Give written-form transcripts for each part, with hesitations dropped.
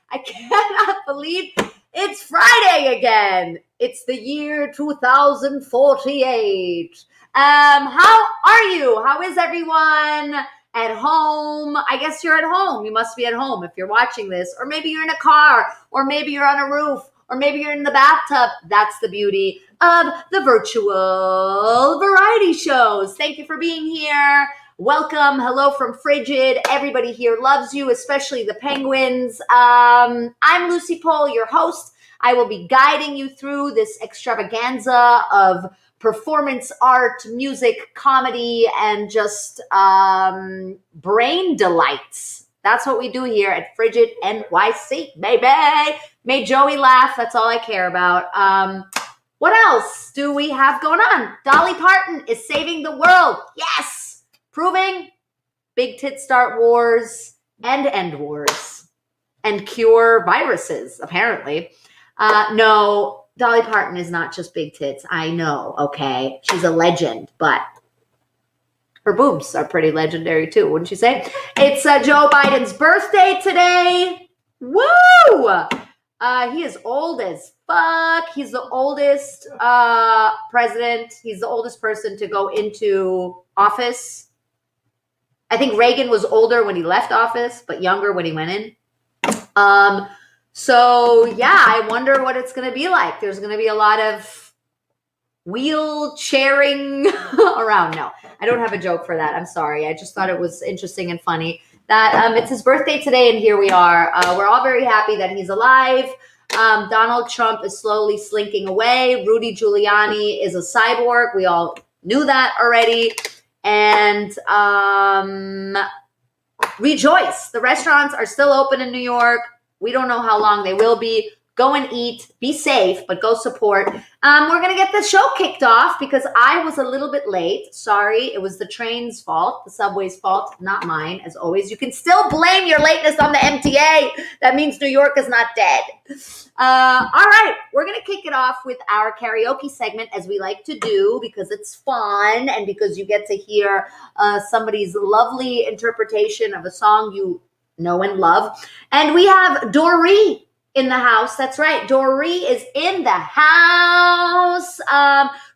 I cannot believe it's Friday again. It's the year 2048. How are you? How is everyone at home? I guess you're at home. You must be at home if you're watching this. Or maybe you're in a car. Or maybe you're on a roof. Or maybe you're in the bathtub. That's the beauty of the virtual variety shows. Thank you for being here. Welcome. Hello from Frigid. Everybody here loves you, especially the penguins. I'm Lucy Pohl, your host. I will be guiding you through this extravaganza of performance art, music, comedy, and just brain delights. That's what we do here at Frigid NYC, baby. Made Joey laugh. That's all I care about. What else do we have going on? Dolly Parton is saving the world. Yes. Proving big tits start wars and end wars and cure viruses, apparently. No, Dolly Parton is not just big tits. I know, okay? She's a legend, but her boobs are pretty legendary too, wouldn't you say? It's Joe Biden's birthday today. Woo! He is old as fuck. He's the oldest president. He's the oldest person to go into office. I think Reagan was older when he left office, but younger when he went in. So yeah, I wonder what it's going to be like. There's going to be a lot of wheelchairing around. No, I don't have a joke for that. I'm sorry. I just thought it was interesting and funny that it's his birthday today, and here we are. We're all very happy that he's alive. Donald Trump is slowly slinking away. Rudy Giuliani is a cyborg. We all knew that already. And rejoice. The restaurants are still open in New York. We don't know how long they will be. Go and eat. Be safe, but go support. We're going to get the show kicked off because I was a little bit late. Sorry. It was the train's fault, the subway's fault, not mine, as always. You can still blame your lateness on the MTA. That means New York is not dead. All right. We're going to kick it off with our karaoke segment, as we like to do, because it's fun and because you get to hear somebody's lovely interpretation of a song you know and love. And we have Doree in the house. That's right. Doree is in the house.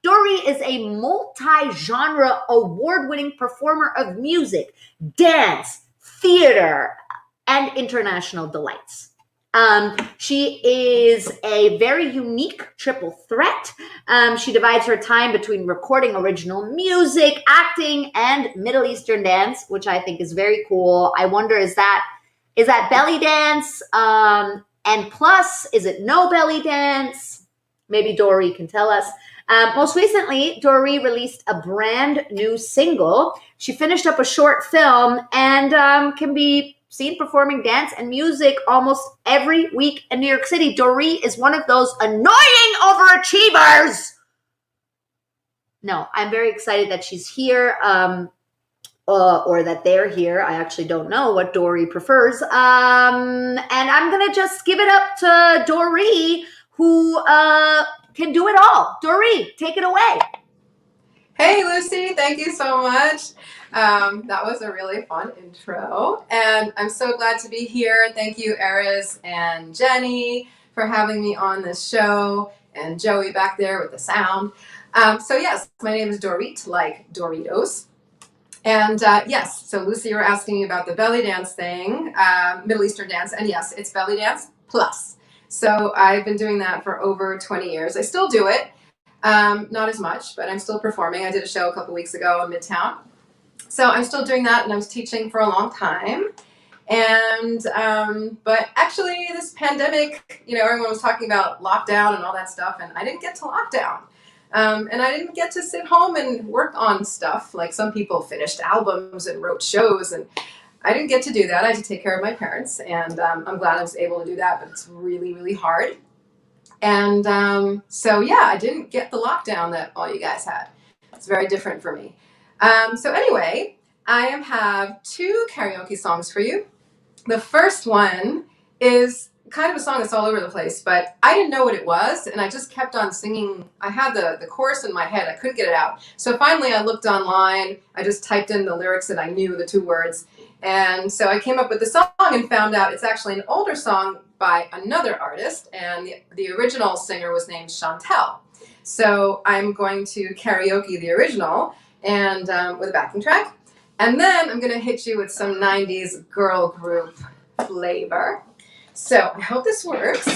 Doree is a multi-genre award-winning performer of music, dance, theater, and international delights. She is a very unique triple threat. She divides her time between recording original music, acting, and Middle Eastern dance, which I think is very cool. I wonder, is that belly dance? And plus, is it no belly dance? Maybe Doree can tell us. Most recently, Doree released a brand new single. She finished up a short film and can be seen performing dance and music almost every week in New York City. Doree is one of those annoying overachievers. No, I'm very excited that she's here. Or that they're here. I actually don't know what Doree prefers. And I'm going to just give it up to Doree, who can do it all. Doree, take it away. Hey, Lucy. Thank you so much. That was a really fun intro. And I'm so glad to be here. Thank you, Eris and Jenny, for having me on this show. And Joey back there with the sound. So yes, my name is Dorit, like Doritos. And yes, so Lucy, you were asking me about the belly dance thing, Middle Eastern dance, and yes, it's belly dance plus. So I've been doing that for over 20 years. I still do it, not as much, but I'm still performing. I did a show a couple weeks ago in Midtown. So I'm still doing that, and I was teaching for a long time. And, but actually this pandemic, everyone was talking about lockdown and all that stuff, and I didn't get to lockdown. And I didn't get to sit home and work on stuff like some people finished albums and wrote shows, and I didn't get to do that. I had to take care of my parents, and I'm glad I was able to do that, but it's really, really hard. And so yeah, I didn't get the lockdown that all you guys had. It's very different for me. So anyway, I have two karaoke songs for you. The first one is kind of a song that's all over the place, but I didn't know what it was, and I just kept on singing. I had the chorus in my head. I couldn't get it out. So finally I looked online. I just typed in the lyrics that I knew, the two words. And so I came up with the song and found out it's actually an older song by another artist, and the original singer was named Chantel. So I'm going to karaoke the original and with a backing track, and then I'm going to hit you with some 90s girl group flavor. So I hope this works.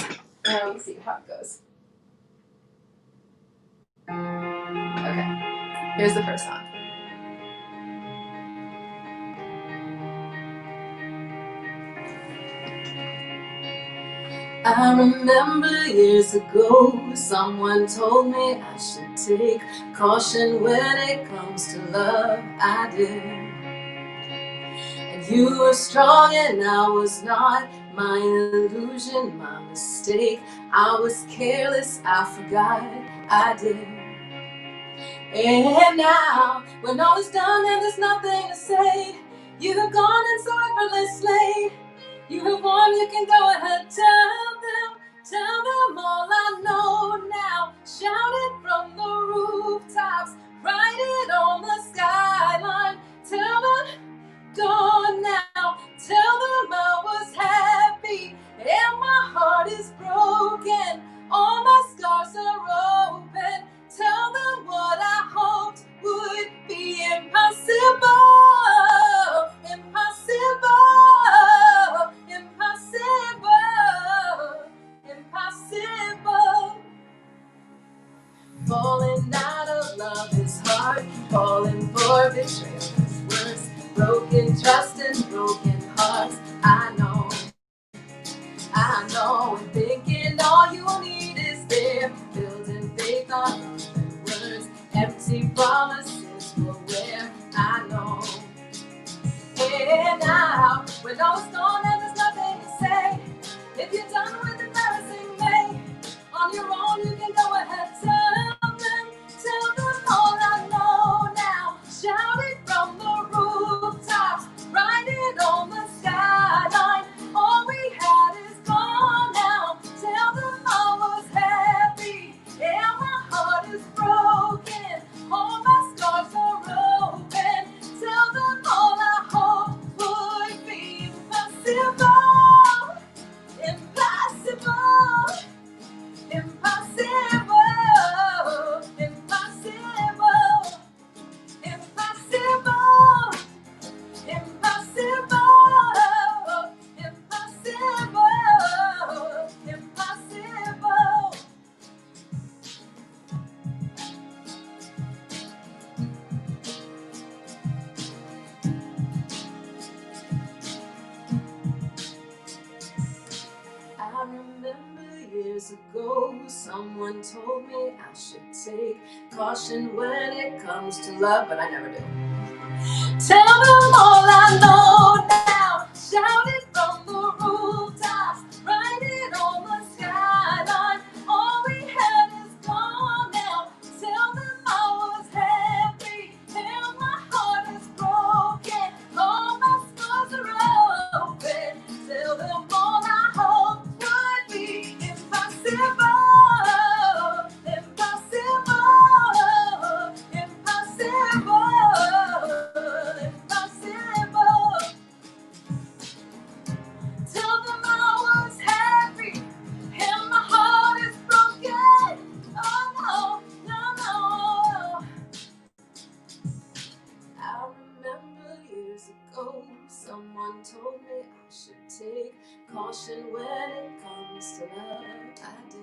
Let's see how it goes. Okay, here's the first song. I remember years ago, someone told me I should take caution when it comes to love. I did. And you were strong and I was not. My illusion, my mistake. I was careless, I forgot, I did. And now, when all is done and there's nothing to say, you have gone and so effortlessly. You have won, you can go ahead, tell them all I know now. Shout it from the rooftops, write it on the skyline. Tell them, go now, tell them I was happy, and my heart is broken, all my scars are open. Tell them what I hoped would be impossible, impossible, impossible, impossible. Falling out of love is hard, falling for betrayal is worse. Broken trust and broken hearts, I know, and thinking all you need is there, building faith on nothing words, empty promises for where I know. And now, when all is gone and there's nothing to say, if you're done with embarrassing me, on your own you can go ahead, tell them all I know now. Shout it from the rooftops, write it on the skyline. All we had is gone now. Tell them I was happy, and my heart is broken. All my scars are open. Tell them all I hope would be impossible, impossible, impossible, impossible, impossible, impossible, impossible, impossible. I remember years ago, someone told me I should take caution when it comes to love, but I never do. Tell them all I know now. Shout it from the rooftops, write it on the skyline. All we had is gone now. Tell them I was happy, and my heart is broken. All my scars are open. Tell them all I hope would be impossible, impossible, impossible, impossible. Tell them I was happy, and my heart is broken. Oh no, no, no. I remember years ago, someone told me I should take caution when it comes to love. I did.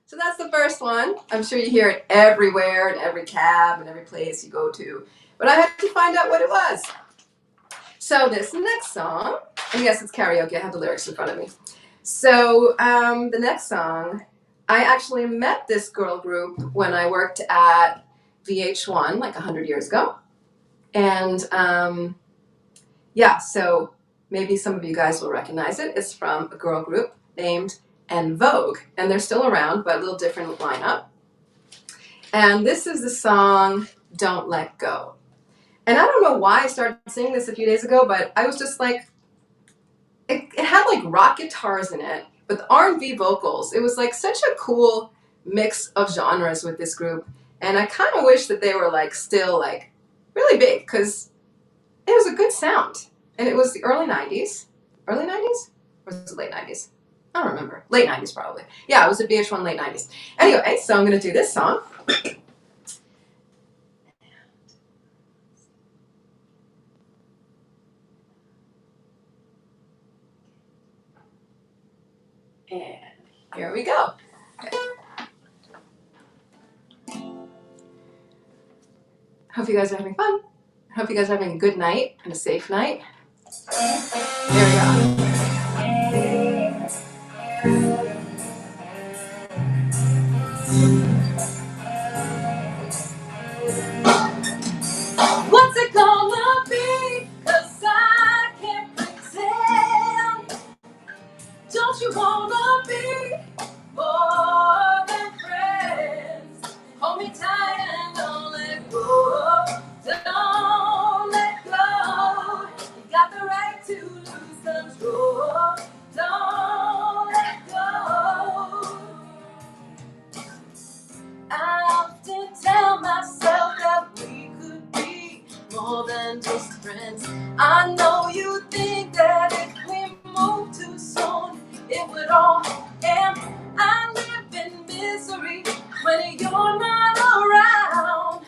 So that's the first one. I'm sure you hear it everywhere, in every cab, and every place you go to. But I had to find out what it was. So this next song, and yes, it's karaoke. I have the lyrics in front of me. So the next song, I actually met this girl group when I worked at VH1 like 100 years ago. And yeah, so maybe some of you guys will recognize it. It's from a girl group named En Vogue. And they're still around, but a little different lineup. And this is the song, Don't Let Go. And I don't know why I started singing this a few days ago, but I was just like, it had like rock guitars in it, with R&B vocals. It was like such a cool mix of genres with this group. And I kind of wish that they were like still like really big, because it was a good sound. And it was the early 90s. Early 90s? Or was it late 90s? I don't remember. Late 90s, probably. Yeah, it was a VH1 late 90s. Anyway, so I'm going to do this song. And here we go. Okay. Hope you guys are having fun. Hope you guys are having a good night and a safe night. Here we go. What's it gonna be? 'Cause I can't pretend. Don't you wanna be more than friends? Hold me tight and don't let go. Don't let go. You got the right to lose control. Don't let go. I often tell myself that we could be more than just friends. I know you think that if we move too soon, it would all end. I live in misery when you're not around,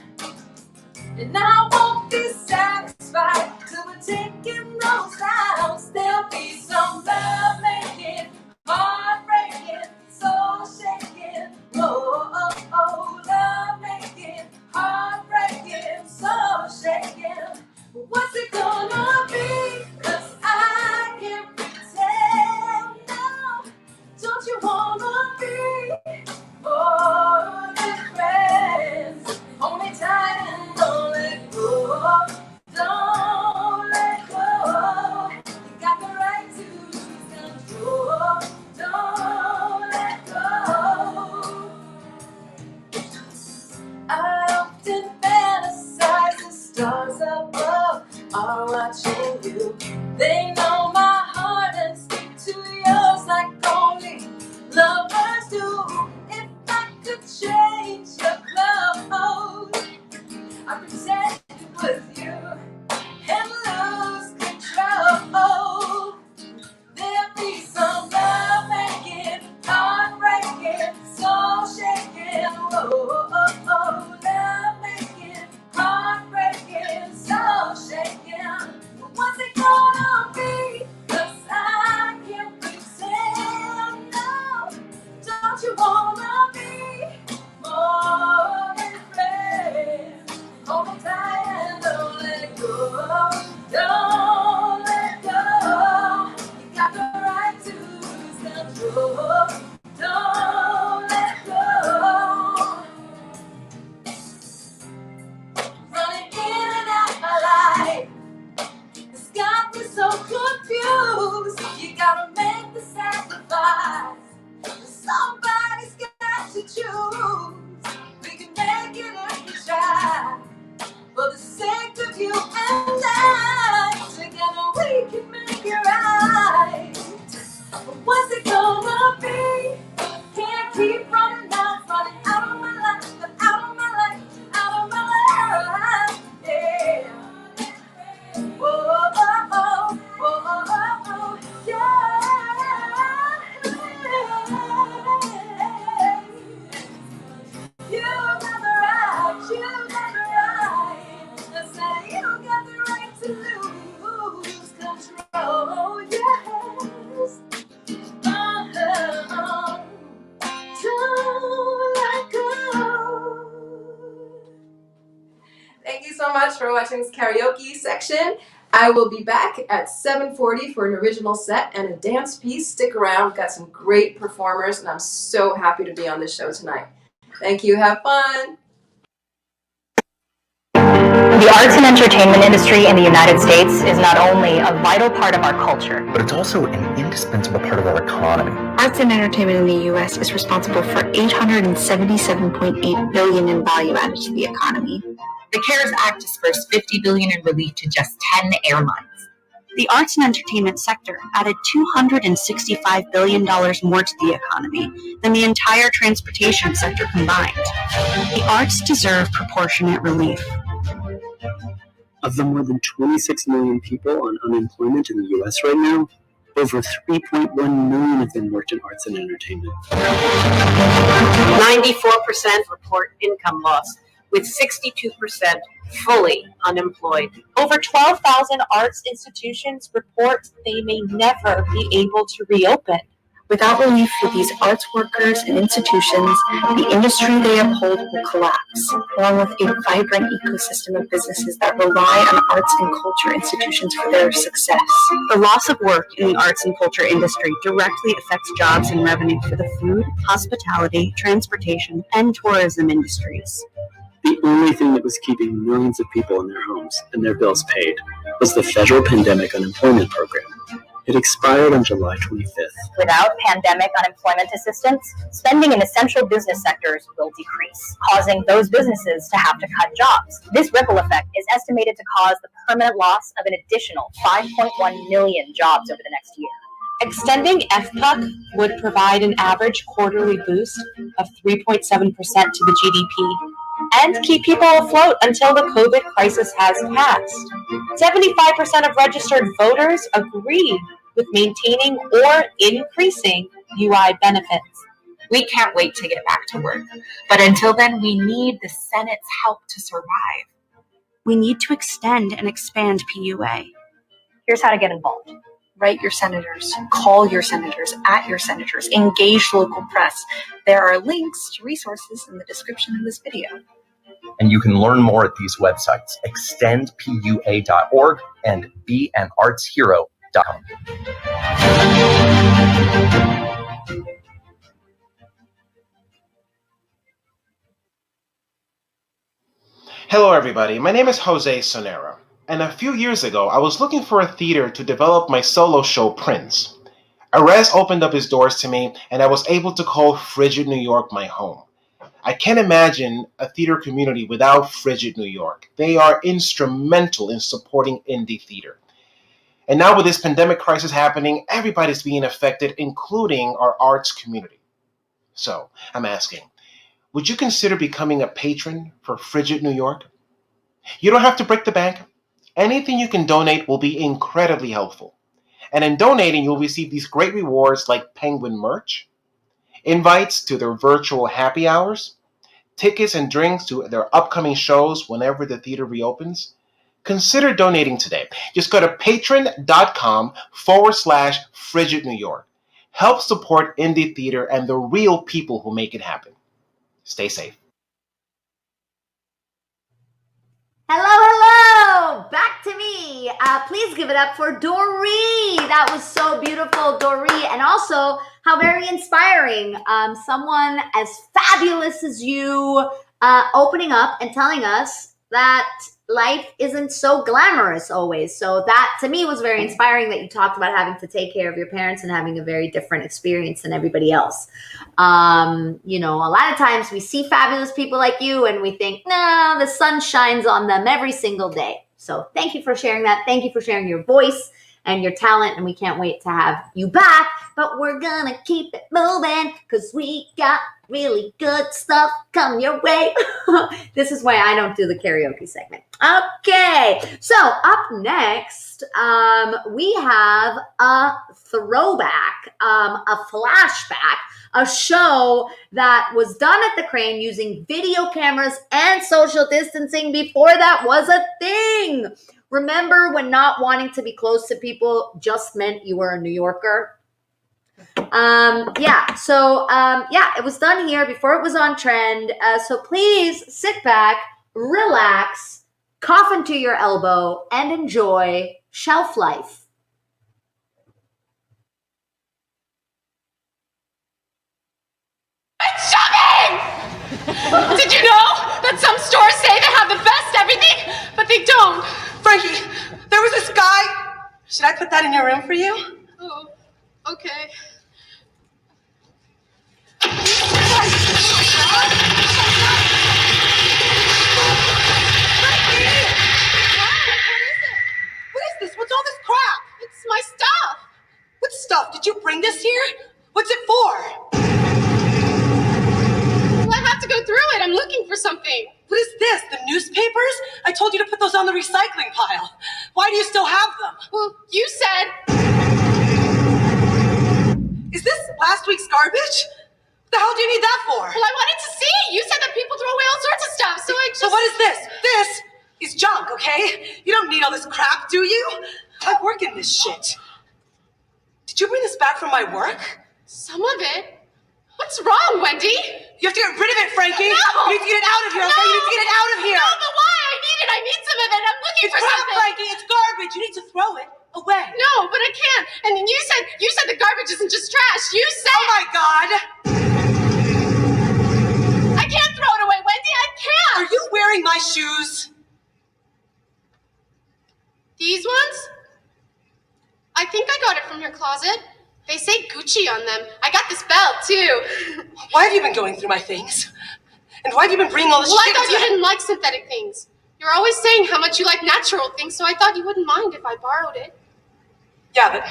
and I won't be satisfied till we're taking those rounds. There'll be some love making, heartbreaking, soul shaking. Oh, oh, oh, love making, heartbreaking, soul shaking. What's it gonna be? 'Cause I can't pretend now. Don't you wanna be more than friends? Hold me tight and don't let go. Don't let go. You got the right to lose control. Don't let go. I often fantasize the stars above are watching you. They know my heart and speak to yours like only lovers do. If I could change your clothes, I pretend it was you and lose control. There'll be some love making, heartbreaking, soul shaking. Oh, oh, oh, love making, heartbreaking, soul shaking. What's it gonna be? 'Cause I can't pretend now. Don't you wanna be more than friends? Hold me tight and don't let go. Don't let go. You got the right to lose control. Don't let go. Running in and out my life, it's got me so confused. You gotta make the sacrifice. Somebody's got to choose. We can make it if we try. For the sake of you and I, together we can make it right. What's it gonna be? Can't keep running out of my life, out of my life, out of my life. Yeah. Whoa, oh, oh, whoa, oh, oh, yeah. You got the right, you got the right. I said you got the right to lose control, yes. Don't let go. Thank you so much for watching this karaoke section. I will be back at 7:40 for an original set and a dance piece. Stick around. We've got some great performers, and I'm so happy to be on this show tonight. Thank you. Have fun. The arts and entertainment industry in the United States is not only a vital part of our culture, but it's also an indispensable part of our economy. Arts and entertainment in the U.S. is responsible for $877.8 billion in value added to the economy. The CARES Act dispersed $50 billion in relief to just 10 airlines. The arts and entertainment sector added $265 billion more to the economy than the entire transportation sector combined. The arts deserve proportionate relief. Of the more than 26 million people on unemployment in the US right now, over 3.1 million of them worked in arts and entertainment. 94% report income loss, with 62% fully unemployed. Over 12,000 arts institutions report they may never be able to reopen. Without relief for these arts workers and institutions, the industry they uphold will collapse, along with a vibrant ecosystem of businesses that rely on arts and culture institutions for their success. The loss of work in the arts and culture industry directly affects jobs and revenue for the food, hospitality, transportation, and tourism industries. The only thing that was keeping millions of people in their homes and their bills paid was the federal pandemic unemployment program. It expired on July 25th. Without pandemic unemployment assistance, spending in essential business sectors will decrease, causing those businesses to have to cut jobs. This ripple effect is estimated to cause the permanent loss of an additional 5.1 million jobs over the next year. Extending FPUC would provide an average quarterly boost of 3.7% to the GDP and keep people afloat until the COVID crisis has passed. 75% of registered voters agree with maintaining or increasing UI benefits. We can't wait to get back to work, but until then, we need the Senate's help to survive. We need to extend and expand PUA. Here's how to get involved. Write your senators, call your senators, at your senators, engage local press. There are links to resources in the description of this video. And you can learn more at these websites, extendpua.org and beanartshero.com. Hello everybody, my name is Jose Sonera, and a few years ago I was looking for a theater to develop my solo show Prince. Arez opened up his doors to me and I was able to call Frigid New York my home. I can't imagine a theater community without Frigid New York. They are instrumental in supporting indie theater. And now with this pandemic crisis happening, everybody's being affected, including our arts community. So, I'm asking, would you consider becoming a patron for Frigid New York? You don't have to break the bank. Anything you can donate will be incredibly helpful. And in donating, you'll receive these great rewards like Penguin merch, invites to their virtual happy hours, tickets and drinks to their upcoming shows whenever the theater reopens. Consider donating today. Just go to patreon.com/Frigid New York. Help support indie theater and the real people who make it happen. Stay safe. Hello! Back to me. Please give it up for Doree. That was so beautiful, Doree. And also, how very inspiring. Someone as fabulous as you opening up and telling us that life isn't so glamorous always. So that, to me, was very inspiring that you talked about having to take care of your parents and having a very different experience than everybody else. You know, a lot of times we see fabulous people like you and we think, no, the sun shines on them every single day. So thank you for sharing that. Thank you for sharing your voice and your talent. And we can't wait to have you back. But we're going to keep it moving because we got really good stuff coming your way. This is why I don't do the karaoke segment. Okay, so up next, we have a throwback, a flashback, a show that was done at the Crane using video cameras and social distancing before that was a thing. Remember when not wanting to be close to people just meant you were a New Yorker? It was done here before it was on trend. So please sit back, relax, cough into your elbow, and enjoy Shelf Life. It's shopping! Did you know that some stores say they have the best everything, but they don't? Frankie, there was this guy. Should I put that in your room for you? Oh, okay. What is this? What's all this crap? It's my stuff. What stuff? Did you bring this here? What's it for? Well, I have to go through it. I'm looking for something. What is this? The newspapers? I told you to put those on the recycling pile. Why do you still have them? Well, you said... Is this last week's garbage? What the hell do you need that for? Well, I wanted to see. You said that people throw away all sorts of stuff, so I just... So what is this? This is junk, okay? You don't need all this crap, do you? I work in this shit. Did you bring this back from my work? Some of it? What's wrong, Wendy? You have to get rid of it, Frankie. No! You need to get it out of here, okay? You need to get it out of here. No, but why? I need it. I need some of it. I'm looking for crap, something. Frankie. It's garbage. You need to throw it away. No, but I can't. And then you said the garbage isn't just trash. You said... Oh, my God. I can't throw it away, Wendy. I can't. Are you wearing my shoes? These ones? I think I got it from your closet. They say Gucci on them. I got this belt, too. Why have you been going through my things? And why have you been bringing all this shit? Well, I thought you didn't like synthetic things. You're always saying how much you like natural things, so I thought you wouldn't mind if I borrowed it. Yeah, but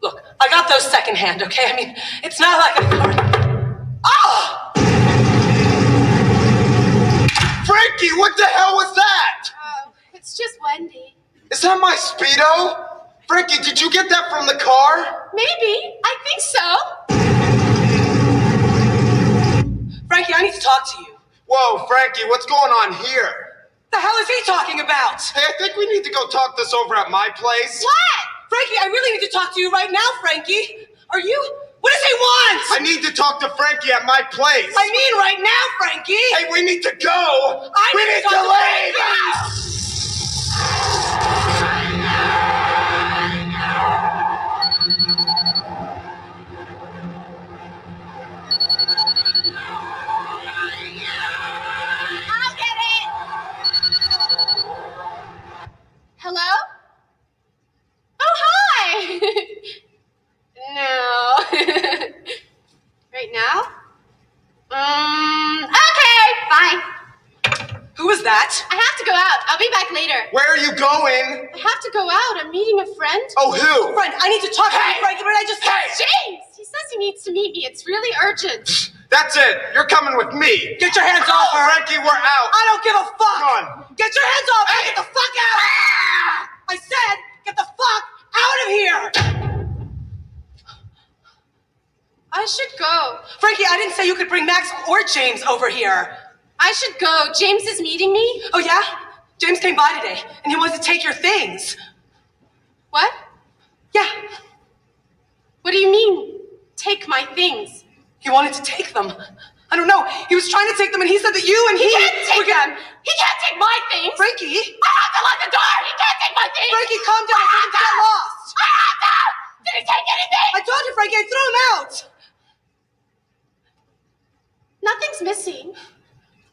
look, I got those secondhand, okay? I mean, it's not like I'm... Oh! Frankie, what the hell was that? It's just Wendy. Is that my Speedo? Frankie, did you get that from the car? Maybe. I think so. Frankie, I need to talk to you. Whoa, Frankie, what's going on here? The hell is he talking about? Hey, I think we need to go talk this over at my place. What? Frankie, I really need to talk to you right now, Frankie. Are you... What does he want? I need to talk to Frankie at my place. I mean right now, Frankie. Hey, we need to go. We need to leave. Hello? Oh, hi! No. Right now? Okay, fine. Who was that? I have to go out. I'll be back later. Where are you going? I have to go out. I'm meeting a friend. Oh, who? Friend, I need to talk to you, Frankie, but I just... Hey! James! He says he needs to meet me. It's really urgent. That's it. You're coming with me. Get your hands off her. Frankie, we're out. I don't give a fuck. Come on. Get your hands off her. Get the fuck out. I said, get the fuck out of here. I should go. Frankie, I didn't say you could bring Max or James over here. I should go. James is meeting me. Oh, yeah? James came by today, and he wants to take your things. What? Yeah. What do you mean, take my things? He wanted to take them. I don't know. He was trying to take them, and he said that you and He can't take them! He can't take my things! Frankie! I have to lock the door! He can't take my things! Frankie, calm down. I think get lost. I have to! Did he take anything? I told you, Frankie, I threw him out. Nothing's missing.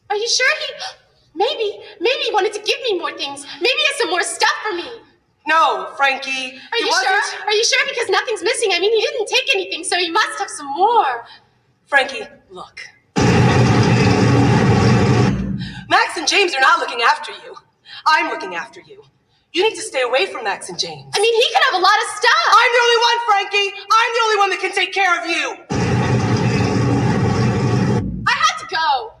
Are you sure maybe he wanted to give me more things. Maybe he has some more stuff for me. No, Frankie. Are you sure? Are you sure? Because nothing's missing. I mean, he didn't take anything, so he must have some more. Frankie, look. Max and James are not looking after you. I'm looking after you. You need to stay away from Max and James. I mean, he can have a lot of stuff. I'm the only one, Frankie. I'm the only one that can take care of you. I had to go.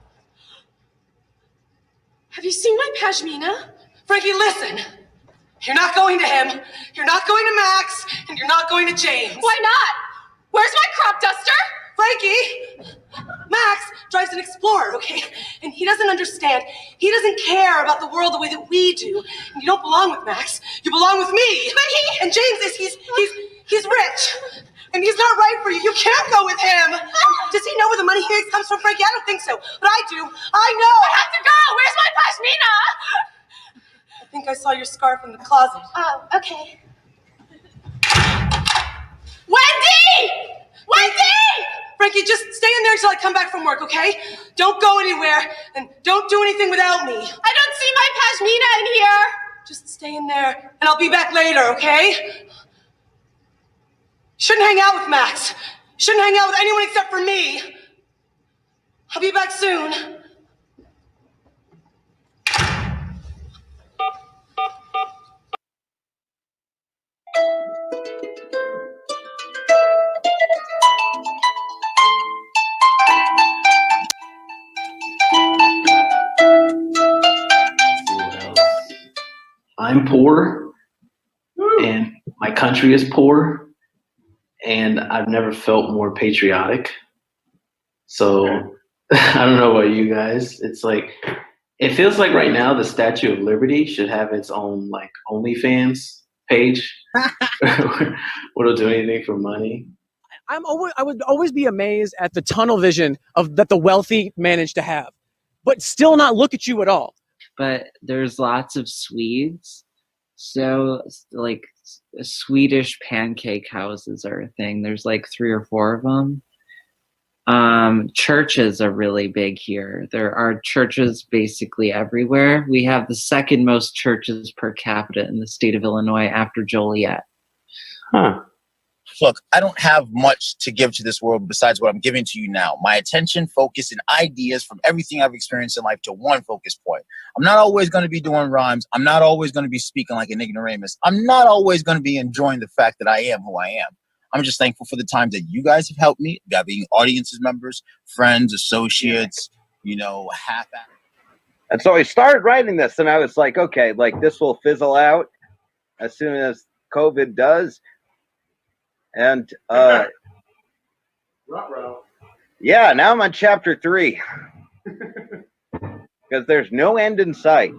Have you seen my pashmina? Frankie, listen. You're not going to him. You're not going to Max. And you're not going to James. Why not? Where's my crop duster? Frankie, Max drives an Explorer, okay? And he doesn't understand. He doesn't care about the world the way that we do. And you don't belong with Max. You belong with me. But and James he's rich. And he's not right for you. You can't go with him. Does he know where the money he makes comes from, Frankie? I don't think so. But I do. I know. I have to go. Where's my pashmina? I think I saw your scarf in the closet. Oh, okay. Wendy! Wendy! Frankie, just stay in there until I come back from work, okay? Don't go anywhere, and don't do anything without me. I don't see my pashmina in here. Just stay in there, and I'll be back later, okay? Shouldn't hang out with Max. Shouldn't hang out with anyone except for me. I'll be back soon. I'm poor and my country is poor, and I've never felt more patriotic. So I don't know about you guys. It's like, it feels like right now the Statue of Liberty should have its own like OnlyFans page. What'll do anything for money. I would always be amazed at the tunnel vision that the wealthy manage to have, but still not look at you at all. But there's lots of Swedes, so like Swedish pancake houses are a thing. There's like 3 or 4 of them. Churches are really big here. There are churches basically everywhere. We have the 2nd most churches per capita in the state of Illinois after Joliet. Huh. Look, I don't have much to give to this world besides what I'm giving to you now. My attention, focus, and ideas from everything I've experienced in life to one focus point. I'm not always going to be doing rhymes. I'm not always going to be speaking like an ignoramus. I'm not always going to be enjoying the fact that I am who I am. I'm just thankful for the time that you guys have helped me, being audiences members, friends, associates, half. And so I started writing this, and I was like, okay, like this will fizzle out as soon as COVID does. And yeah, now I'm on chapter 3 because there's no end in sight.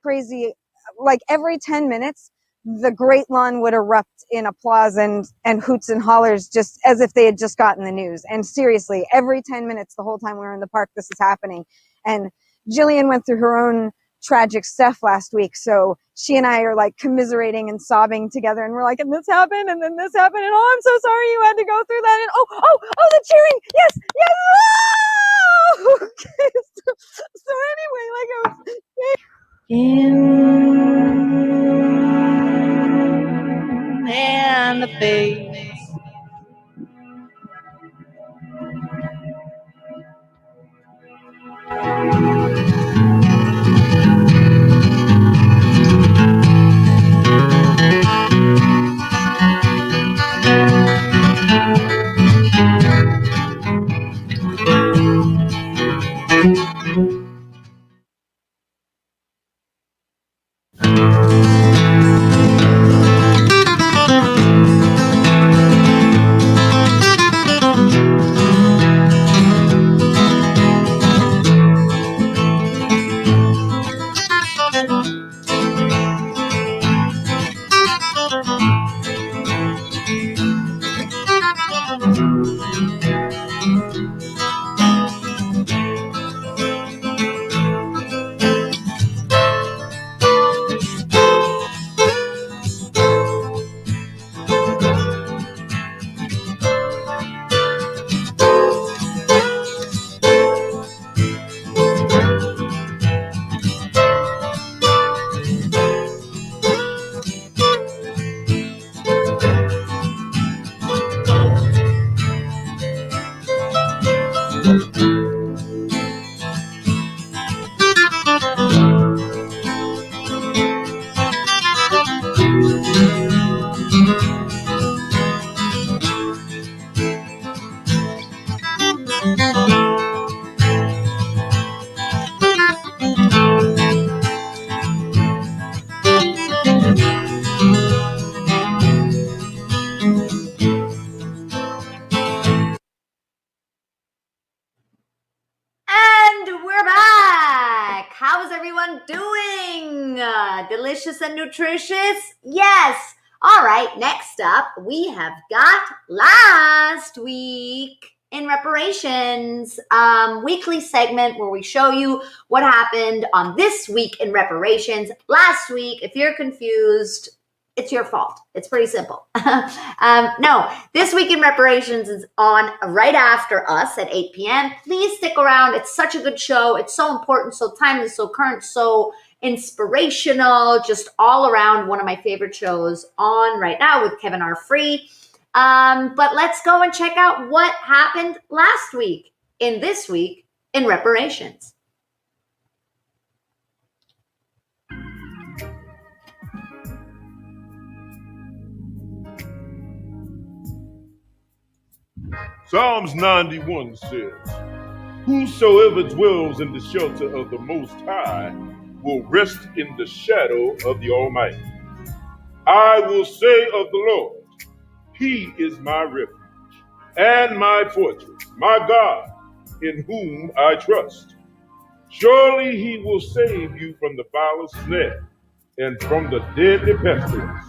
Crazy, like every 10 minutes, the Great Lawn would erupt in applause and hoots and hollers, just as if they had just gotten the news. And seriously, every 10 minutes, the whole time we were in the park, this is happening. And Jillian went through her own tragic stuff last week, so she and I are like commiserating and sobbing together, and we're like, and this happened, and then this happened, and oh, I'm so sorry you had to go through that, and oh, the cheering, yes, oh! Okay, so anyway, like I was and the face. And we're back. How is everyone doing? Delicious and nutritious? Yes. All right, next up, we have got last week in reparations, weekly segment where we show you what happened on this week in reparations. Last week, if you're confused, it's your fault. It's pretty simple. No, this week in reparations is on right after us at 8 p.m. Please stick around. It's such a good show. It's so important, so timely, so current, so inspirational, just all around one of my favorite shows on right now with Kevin R. Free. But let's go and check out what happened last week in this week in reparations. Psalms 91 says, "Whosoever dwells in the shelter of the Most High will rest in the shadow of the Almighty. I will say of the Lord, He is my refuge and my fortress, my God, in whom I trust. Surely He will save you from the fowler's snare and from the deadly pestilence.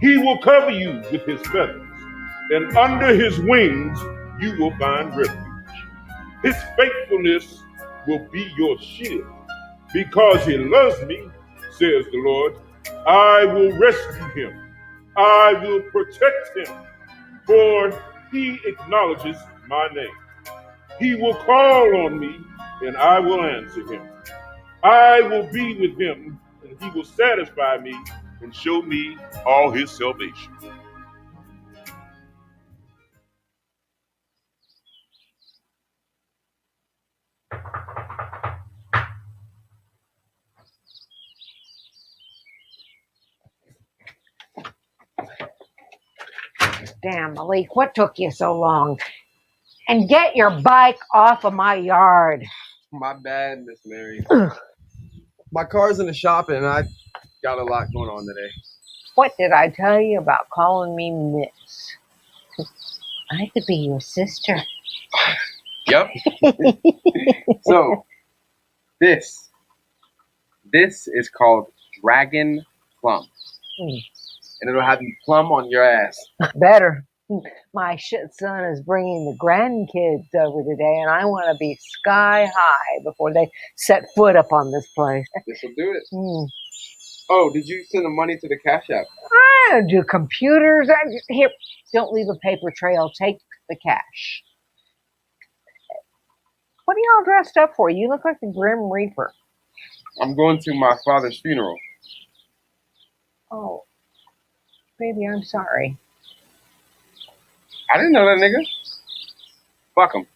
He will cover you with His feathers, and under His wings you will find refuge. His faithfulness will be your shield. Because He loves me, says the Lord, I will rescue him. I will protect him, for he acknowledges my name. He will call on me, and I will answer him. I will be with him, and he will satisfy me and show me all his salvation. Damn, Malik, what took you so long? And get your bike off of my yard. My bad, Miss Mary. My car's in the shop and I got a lot going on today. What did I tell you about calling me Miss? I could be your sister. Yep. So, this is called Dragon Plum. And it'll have you plumb on your ass. Better. My shit son is bringing the grandkids over today, and I want to be sky high before they set foot up on this place. This'll do it. Oh, did you send the money to the Cash App? I don't do computers. Here, don't leave a paper trail. Take the cash. What are y'all dressed up for? You look like the Grim Reaper. I'm going to my father's funeral. Oh, baby, I'm sorry. I didn't know that nigga. Fuck him.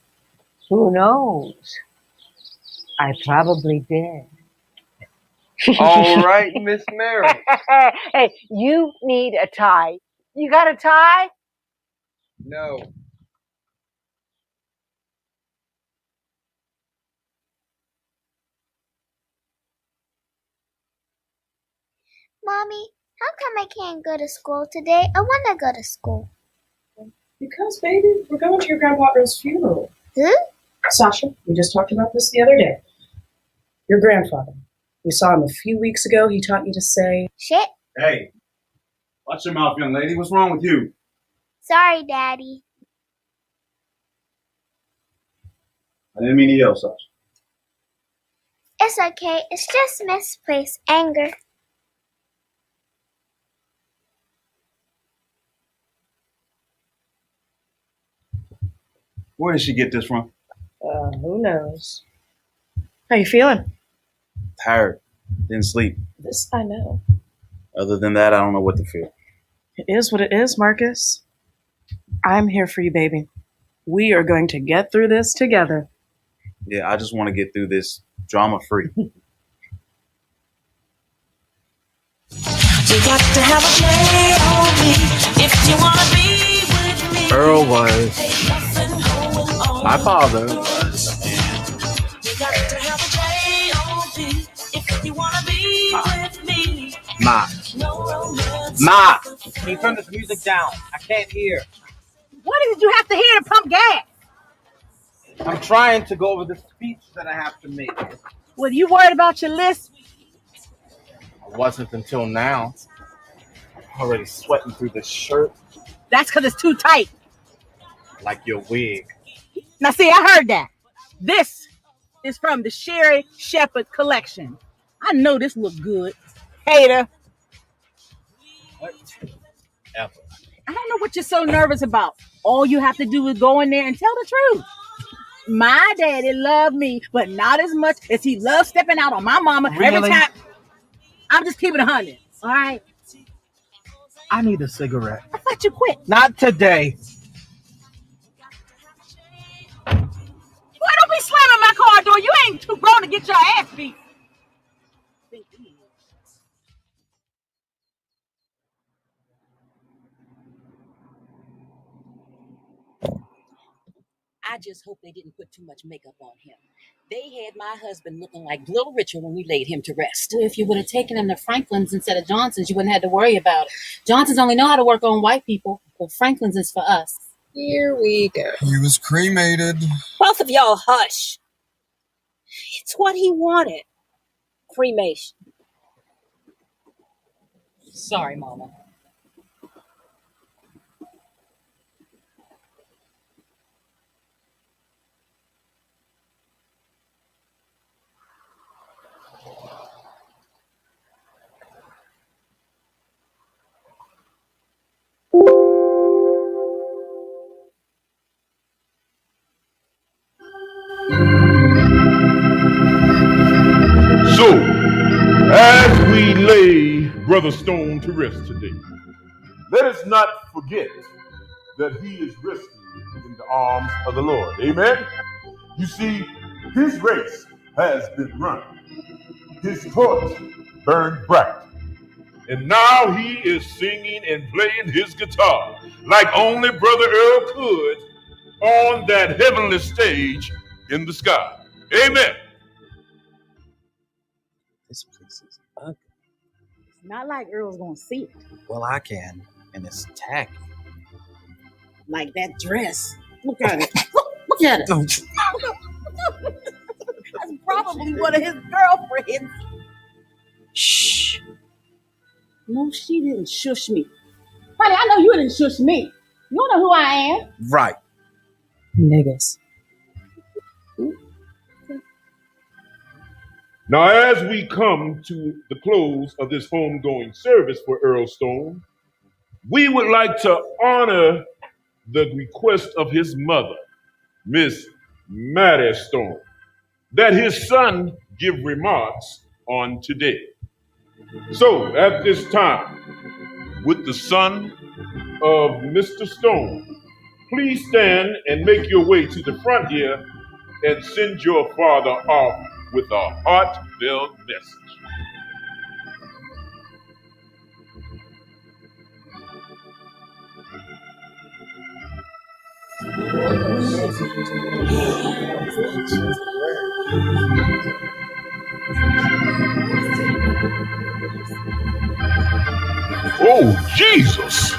Who knows? I probably did. All right, Miss Mary. Hey, you need a tie. You got a tie? No. Mommy, how come I can't go to school today? I want to go to school. Because, baby, we're going to your grandfather's funeral. Who? Sasha, we just talked about this the other day. Your grandfather. We saw him a few weeks ago. He taught you to say, Shit. Hey, watch your mouth, young lady. What's wrong with you? Sorry, Daddy. I didn't mean to yell, Sasha. It's okay. It's just misplaced anger. Where did she get this from? who knows? How you feeling? Tired. Didn't sleep. This I know. Other than that, I don't know what to feel. It is what it is, Marcus. I'm here for you, baby. We are going to get through this together. Yeah, I just want to get through this drama-free. You got to have a J-O-B if you want to be with me. Earl was. My father. You got to have a J-O-B if you want to be with me. Ma. Ma! Can you turn this music down? I can't hear. What did you have to hear to pump gas? I'm trying to go over the speech that I have to make. Well, you worried about your list? I wasn't until now. I'm already sweating through this shirt. That's because it's too tight. Like your wig. Now, see, I heard that. This is from the Sherry Shepherd collection. I know this look good. Hater. Whatever. I don't know what you're so nervous about. All you have to do is go in there and tell the truth. My daddy loved me, but not as much as he loved stepping out on my mama every Really? time. I'm just keeping 100, all right? I need a cigarette. I thought you quit. Not today. Boy, don't be slamming my car door. You ain't too grown to get your ass beat. I just hope they didn't put too much makeup on him. They had my husband looking like Little Richard when we laid him to rest. Well, if you would have taken him to Franklin's instead of Johnson's, you wouldn't have to worry about it. Johnson's only know how to work on white people, but Franklin's is for us. Here we go. He was cremated. Both of y'all hush. It's what he wanted. Cremation. Sorry, Mama. So, as we lay Brother Stone to rest today, let us not forget that he is resting in the arms of the Lord. Amen? You see, his race has been run. His torch burned bright. And now he is singing and playing his guitar like only Brother Earl could on that heavenly stage in the sky. Amen. This place is ugly. It's not like Earl's gonna see it. Well, I can, and it's tacky. Like that dress. Look at it. Look at it. Don't. That's probably one of his girlfriends. Shh. No, she didn't shush me. Honey, I know you didn't shush me. You don't know who I am. Right. Niggas. Now, as we come to the close of this homegoing service for Earl Stone, we would like to honor the request of his mother, Miss Maddie Stone, that his son give remarks on today. So, at this time, with the son of Mr. Stone, please stand and make your way to the front here and send your father off with a heartfelt message. Oh, Jesus!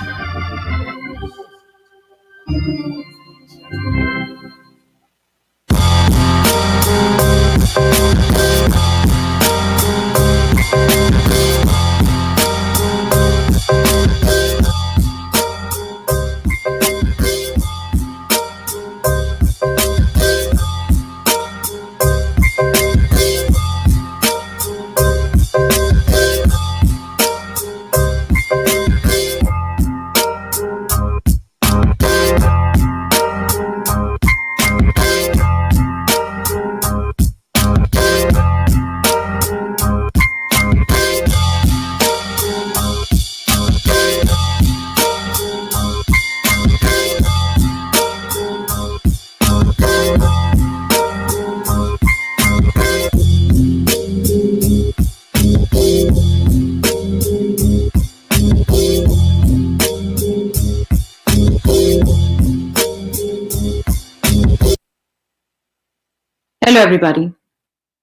Hello, everybody.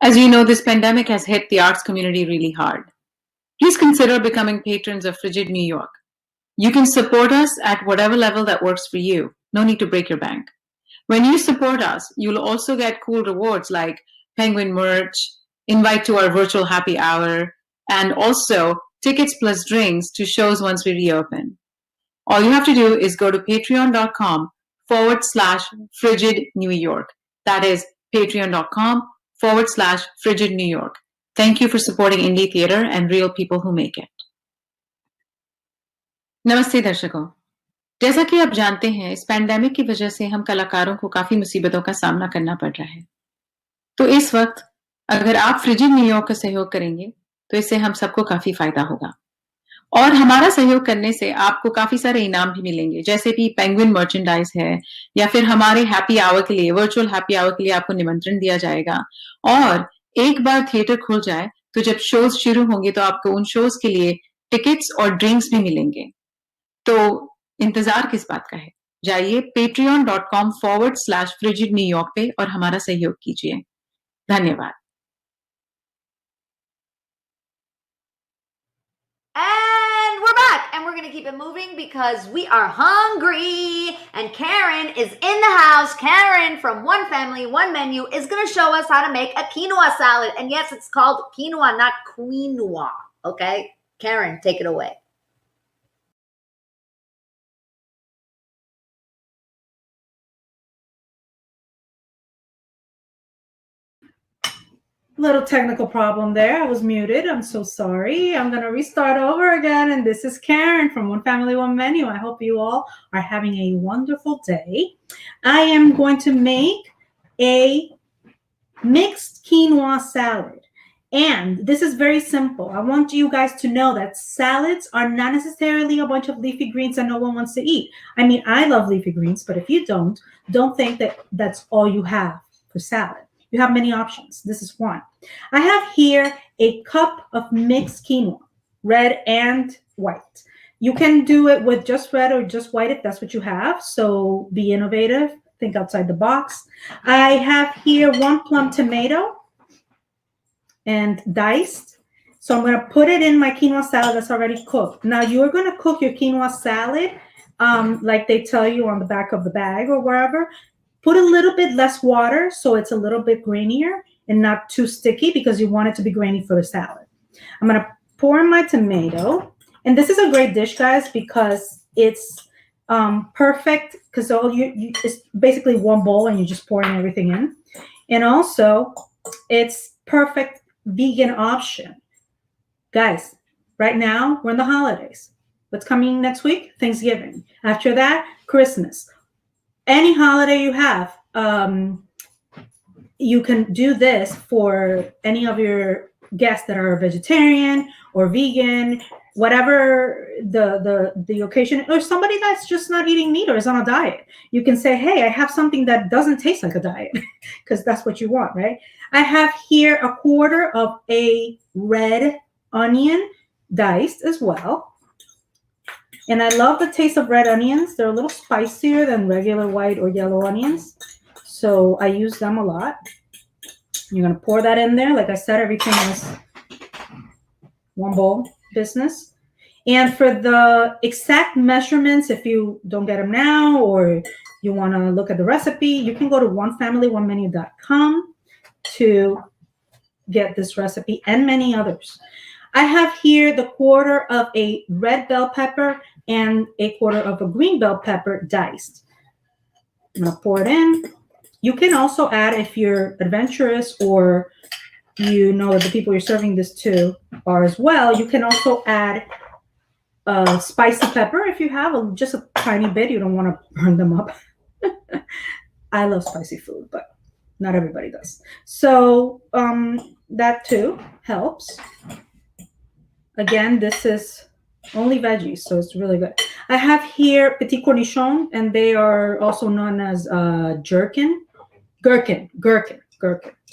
As you know, this pandemic has hit the arts community really hard. Please consider becoming patrons of Frigid New York. You can support us at whatever level that works for you. No need to break your bank. When you support us, you'll also get cool rewards like Penguin merch, invite to our virtual happy hour, and also tickets plus drinks to shows once we reopen. All you have to do is go to patreon.com/Frigid New York. That is patreon.com/Frigid New York. Thank you for supporting indie theater and real people who make it. नमस्ते दर्शकों, जैसा कि आप जानते हैं, इस pandemic की वजह से हम कलाकारों को काफी मुसीबतों का सामना करना पड़ रहा है। तो इस वक्त अगर आप फ्रिजिड न्यूयॉर्क का सहयोग करेंगे तो इससे हम सबको काफी फायदा होगा और हमारा सहयोग करने से आपको काफी सारे इनाम भी मिलेंगे, जैसे कि पेंगुइन मर्चेंडाइज है या फिर हमारे हैप्पी आवर के लिए, वर्चुअल हैप्पी आवर के लिए आपको निमंत्रण दिया जाएगा। और एक बार थिएटर खुल जाए तो जब शोज शुरू होंगे तो आपको उन शोज के लिए टिकट्स और ड्रिंक्स भी मिलेंगे। तो इंतजार किस बात का है, जाइए patreon.com/frigid New York पे और हमारा सहयोग कीजिए। धन्यवाद। And we're back, and we're going to keep it moving because we are hungry. And Karen is in the house. Karen from One Family, One Menu is going to show us how to make a quinoa salad. And yes, it's called quinoa, not quinoa. Okay? Karen, take it away. Little technical problem there. I was muted. I'm so sorry. I'm going to restart over again. And this is Karen from One Family, One Menu. I hope you all are having a wonderful day. I am going to make a mixed quinoa salad. And this is very simple. I want you guys to know that salads are not necessarily a bunch of leafy greens that no one wants to eat. I mean, I love leafy greens, but if you don't think that that's all you have for salad. You have many options. This is one. I have here a cup of mixed quinoa, red and white. You can do it with just red or just white if that's what you have. So be innovative. Think outside the box. I have here 1 plum tomato and diced. So I'm going to put it in my quinoa salad that's already cooked. Now you're going to cook your quinoa salad like they tell you on the back of the bag or wherever. Put a little bit less water so it's a little bit grainier and not too sticky because you want it to be grainy for the salad. I'm going to pour in my tomato. And this is a great dish, guys, because it's perfect because it's basically one bowl and you're just pouring everything in. And also, it's perfect vegan option. Guys, right now, we're in the holidays. What's coming next week? Thanksgiving. After that, Christmas. Any holiday you have, you can do this for any of your guests that are vegetarian or vegan, whatever the occasion, or somebody that's just not eating meat or is on a diet. You can say, hey, I have something that doesn't taste like a diet because that's what you want, right? I have here 1/4 of a red onion diced as well. And I love the taste of red onions. They're a little spicier than regular white or yellow onions. So I use them a lot. You're going to pour that in there. Like I said, everything is one bowl business. And for the exact measurements, if you don't get them now or you want to look at the recipe, you can go to onefamilyonemenu.com to get this recipe and many others. I have here the 1/4 of a red bell pepper and 1/4 of a green bell pepper diced. I'm going to pour it in. You can also add, if you're adventurous or you know that the people you're serving this to are as well, you can also add spicy pepper if you have just a tiny bit. You don't want to burn them up. I love spicy food, but not everybody does. So that too helps. Again, this is only veggies, so it's really good. I have here petit cornichon, and they are also known as gherkin.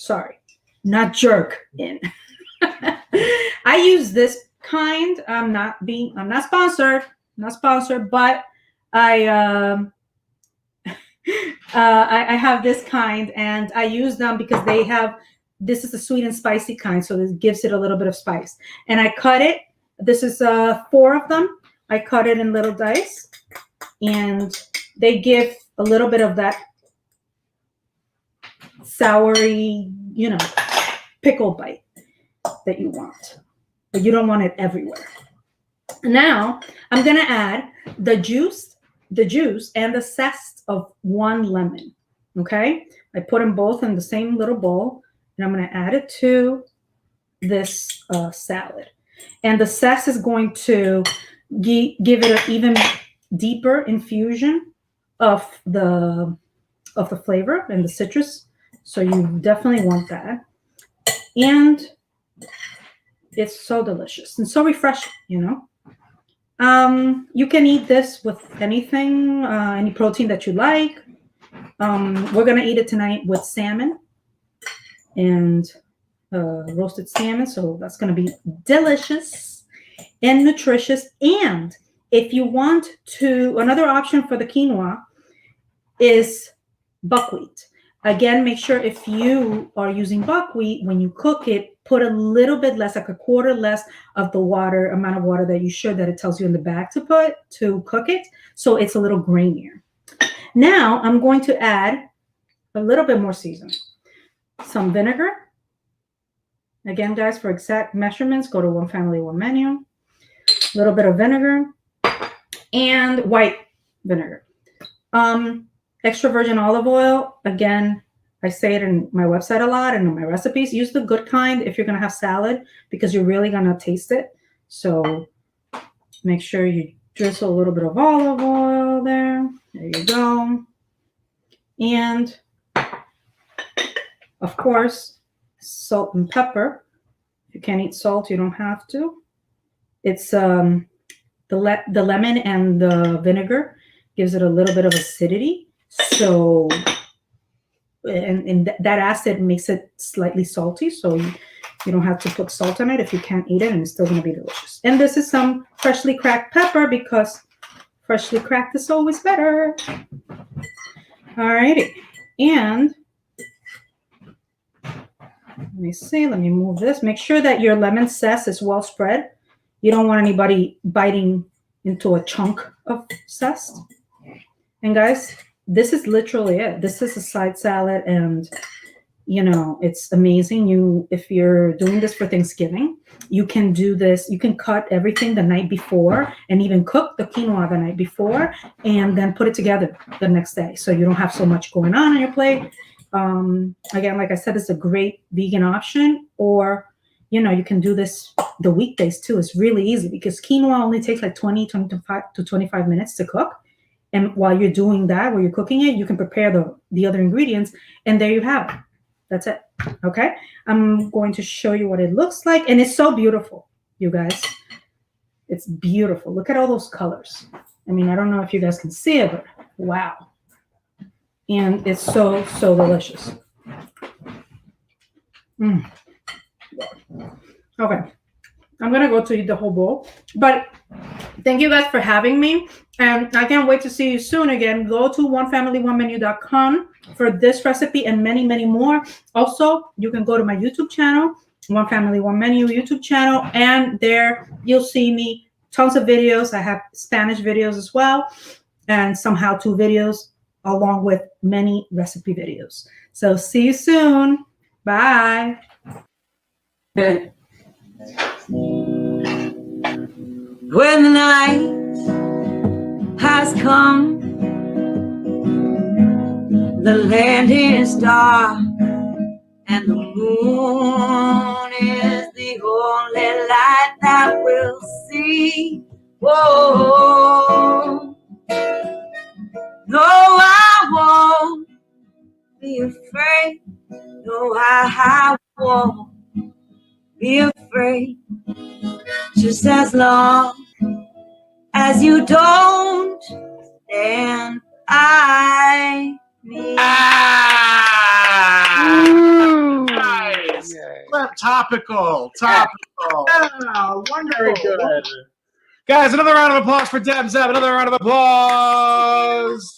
Sorry, not jerk-in. I use this kind. I'm not sponsored, but I have this kind, and I use them because they have. This is the sweet and spicy kind, so this gives it a little bit of spice. And I cut it. This is 4 of them. I cut it in little dice, and they give a little bit of that soury, pickle bite that you want, but you don't want it everywhere. Now I'm gonna add the juice and the zest of 1 lemon. Okay, I put them both in the same little bowl. And I'm going to add it to this salad. And the zest is going to give it an even deeper infusion of the flavor and the citrus. So you definitely want that. And it's so delicious and so refreshing, You can eat this with anything, any protein that you like. We're going to eat it tonight with salmon. And roasted salmon, so that's going to be delicious and nutritious. And if you want to, another option for the quinoa is buckwheat. Again, make sure if you are using buckwheat, when you cook it, put a little bit less, like a quarter less of the amount of water that you should, that it tells you in the bag to put to cook it. So it's a little grainier. Now I'm going to add a little bit more seasoning. Some vinegar. Again, guys, for exact measurements, go to One Family, One Menu. A little bit of vinegar and white vinegar. Extra virgin olive oil. Again, I say it in my website a lot and in my recipes. Use the good kind if you're going to have salad, because you're really going to taste it. So make sure you drizzle a little bit of olive oil there. There you go. And of course, salt and pepper. If you can't eat salt, you don't have to. It's the lemon and the vinegar gives it a little bit of acidity. So, and that acid makes it slightly salty. So you don't have to put salt on it if you can't eat it, and it's still going to be delicious. And this is some freshly cracked pepper, because freshly cracked is always better. All righty. And let me see. Let me move this. Make sure that your lemon zest is well spread. You don't want anybody biting into a chunk of zest. And guys, this is literally it. This is a side salad, and you know, it's amazing. If you're doing this for Thanksgiving, you can do this. You can cut everything the night before and even cook the quinoa the night before and then put it together the next day. So you don't have so much going on your plate. Again, like I said, it's a great vegan option, or, you know, you can do this the weekdays too. It's really easy because quinoa only takes like 25 to 25 minutes to cook. And while you're doing that, while you're cooking it, you can prepare the other ingredients, and there you have it. That's it. Okay. I'm going to show you what it looks like. And it's so beautiful, you guys. It's beautiful. Look at all those colors. I mean, I don't know if you guys can see it, but wow. And it's so, so delicious. Okay. I'm going to go to eat the whole bowl. But thank you guys for having me. And I can't wait to see you soon again. Go to onefamilyonemenu.com for this recipe and many, many more. Also, you can go to my YouTube channel, One Family, One Menu YouTube channel. And there you'll see me tons of videos. I have Spanish videos as well, and some how-to videos, along with many recipe videos. So see you soon. Bye. When the night has come, the land is dark, and the moon is the only light that we'll see. Whoa. No, I won't be afraid. No, I won't be afraid. Just as long as you don't stand by me. Nice. Topical. Yeah, wonderful. Very good. Guys, another round of applause for Deb Zeb. Another round of applause.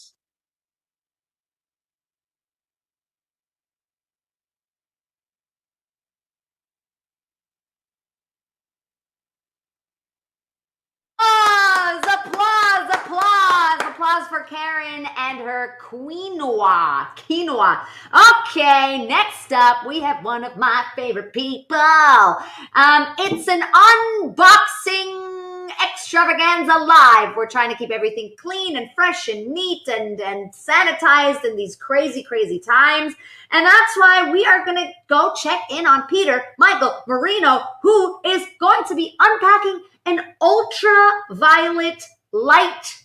Applause for Karen and her quinoa. Okay, next up, we have one of my favorite people. It's an unboxing extravaganza live. We're trying to keep everything clean and fresh and neat and sanitized in these crazy, crazy times. And that's why we are going to go check in on Peter Michael Marino, who is going to be unpacking an ultraviolet light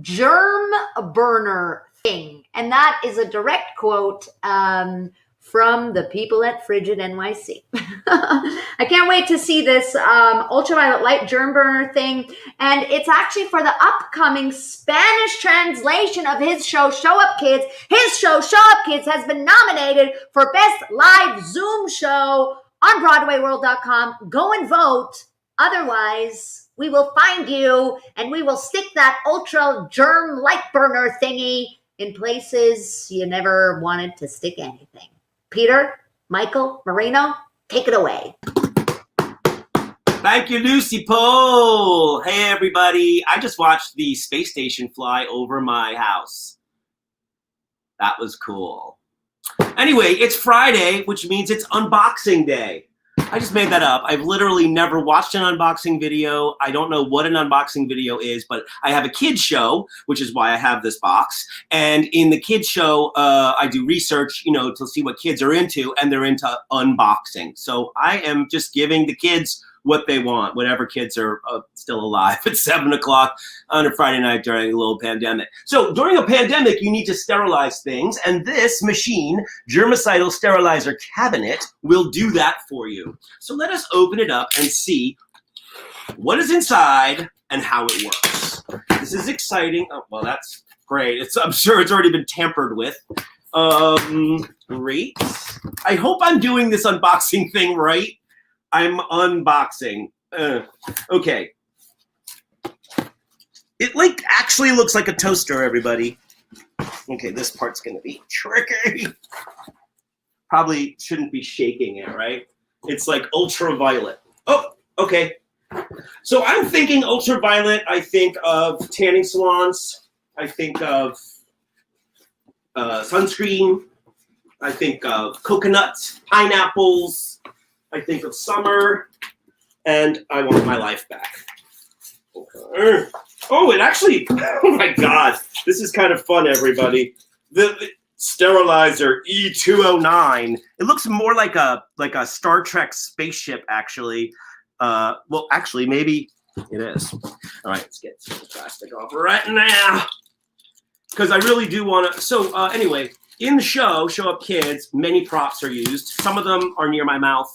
germ burner thing. And that is a direct quote from the people at Frigid NYC. I can't wait to see this ultraviolet light germ burner thing. And it's actually for the upcoming Spanish translation of his show, Show Up Kids. His show, Show Up Kids, has been nominated for Best Live Zoom Show on BroadwayWorld.com. Go and vote. Otherwise, we will find you and we will stick that ultra germ light burner thingy in places you never wanted to stick anything. Peter, Michael, Marino, take it away. Thank you, Lucy Pohl. Hey, everybody. I just watched the space station fly over my house. That was cool. Anyway, it's Friday, which means it's unboxing day. I just made that up. I've literally never watched an unboxing video. I don't know what an unboxing video is, but I have a kids show, which is why I have this box. And in the kids show, I do research, to see what kids are into, and they're into unboxing. So I am just giving the kids what they want, whatever kids are still alive at 7 o'clock on a Friday night during a little pandemic. So during a pandemic, you need to sterilize things, and this machine, germicidal sterilizer cabinet, will do that for you. So let us open it up and see what is inside and how it works. This is exciting. Oh, well, that's great. I'm sure it's already been tampered with. Great. I hope I'm doing this unboxing thing right. I'm unboxing. Okay. It actually looks like a toaster, everybody. Okay, this part's gonna be tricky. Probably shouldn't be shaking it, right? It's like ultraviolet. Oh, okay. So I'm thinking ultraviolet. I think of tanning salons. I think of sunscreen. I think of coconuts, pineapples. I think of summer, and I want my life back. Oh, it actually, oh my God, this is kind of fun, everybody. The sterilizer E209, it looks more like a Star Trek spaceship, actually. Well, actually, maybe it is. All right, let's get some plastic off right now, because I really do want to. So anyway, in the show, Show Up Kids, many props are used. Some of them are near my mouth.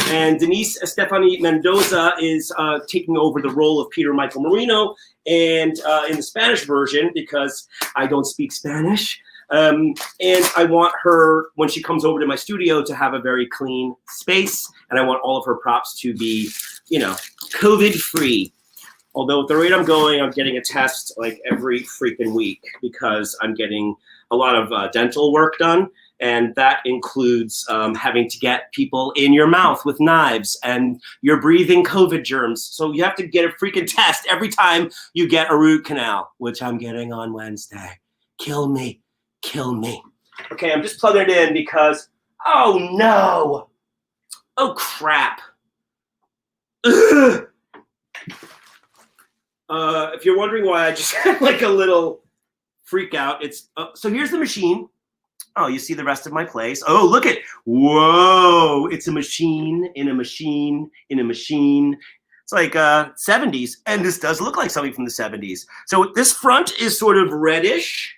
And Denise Estefani Mendoza is taking over the role of Peter Michael Marino, and in the Spanish version, because I don't speak Spanish. And I want her, when she comes over to my studio, to have a very clean space. And I want all of her props to be, COVID-free. Although at the rate I'm going, I'm getting a test like every freaking week, because I'm getting a lot of dental work done. And that includes having to get people in your mouth with knives, and you're breathing COVID germs. So you have to get a freaking test every time you get a root canal, which I'm getting on Wednesday. Kill me. Kill me. Okay, I'm just plugging it in because, oh no. Oh crap. Ugh. If you're wondering why I just had like a little freak out, it's, so here's the machine. Oh, you see the rest of my place. Oh, look at, whoa, it's a machine in a machine in a machine. It's like 70s, and this does look like something from the 70s. So this front is sort of reddish.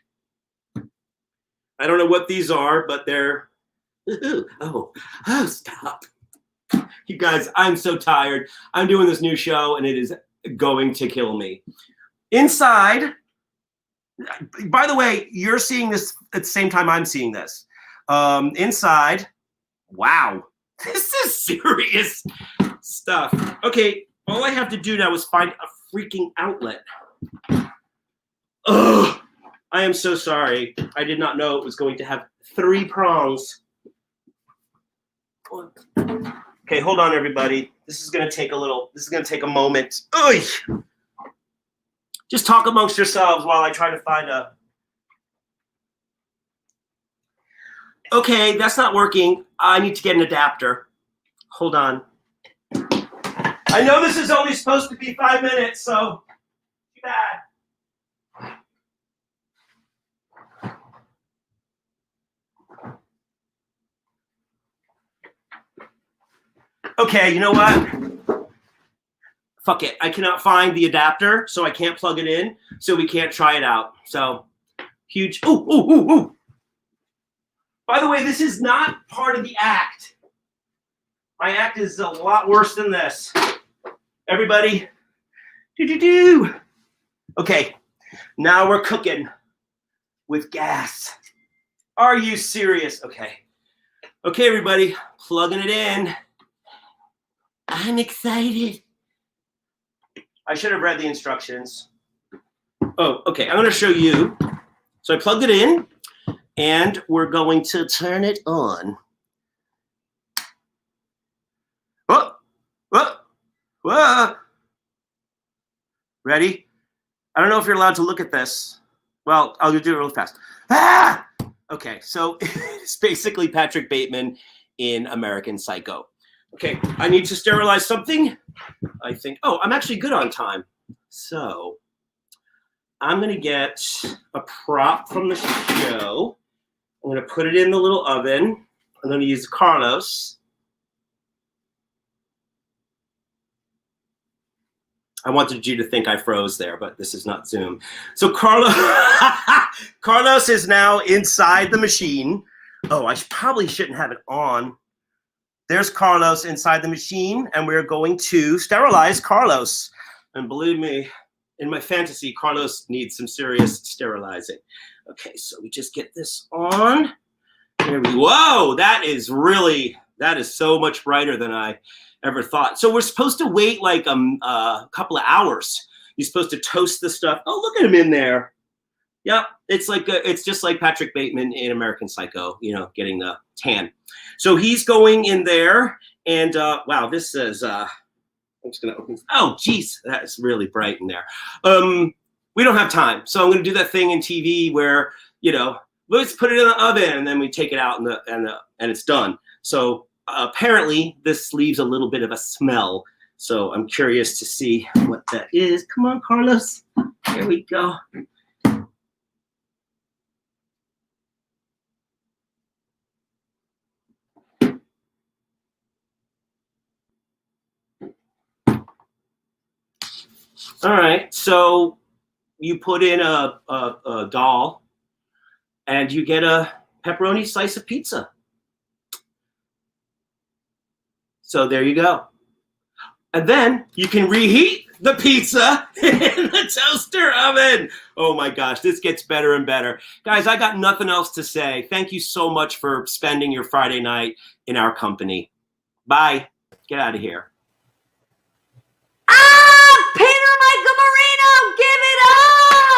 I don't know what these are, but they're, oh, stop. You guys, I'm so tired. I'm doing this new show, and it is going to kill me. Inside, by the way, you're seeing this at the same time I'm seeing this. Inside, wow, this is serious stuff. Okay, all I have to do now is find a freaking outlet. Ugh, I am so sorry. I did not know it was going to have 3 prongs. Okay, hold on, everybody. This is going to take a moment. Oy! Just talk amongst yourselves while I try to find a... Okay, that's not working. I need to get an adapter. Hold on. I know this is only supposed to be 5 minutes, so too bad. Okay, you know what? Fuck it. I cannot find the adapter, so I can't plug it in, so we can't try it out. So, huge. Ooh, ooh, ooh, ooh. By the way, this is not part of the act. My act is a lot worse than this. Everybody, do-do-do. Okay, now we're cooking with gas. Are you serious? Okay. Okay, everybody, plugging it in. I'm excited. I should have read the instructions. Oh, okay, I'm gonna show you. So I plugged it in, and we're going to turn it on. Whoa, whoa, whoa. Ready? I don't know if you're allowed to look at this. Well, I'll do it real fast. Ah! Okay, so it's basically Patrick Bateman in American Psycho. Okay, I need to sterilize something. I think, oh, I'm actually good on time. So I'm gonna get a prop from the show. I'm gonna put it in the little oven. I'm gonna use Carlos. I wanted you to think I froze there, but this is not Zoom. So Carlos is now inside the machine. Oh, I probably shouldn't have it on. There's Carlos inside the machine, and we're going to sterilize Carlos. And believe me, in my fantasy, Carlos needs some serious sterilizing. Okay, so we just get this on. There we go. Whoa, that is so much brighter than I ever thought. So we're supposed to wait like a couple of hours. You're supposed to toast the stuff. Oh, look at him in there. Yep, it's just like Patrick Bateman in American Psycho, you know, getting the tan. So he's going in there, and wow, this is I'm just gonna open. Oh, geez, that's really bright in there. We don't have time, so I'm gonna do that thing in TV where, you know, let's put it in the oven and then we take it out and it's done. So apparently this leaves a little bit of a smell. So I'm curious to see what that is. Come on, Carlos. Here we go. All right, so you put in a doll and you get a pepperoni slice of pizza. So there you go. And then you can reheat the pizza in the toaster oven. Oh my gosh, this gets better and better. Guys, I got nothing else to say. Thank you so much for spending your Friday night in our company. Bye. Get out of here. Peter Michael Marino, give it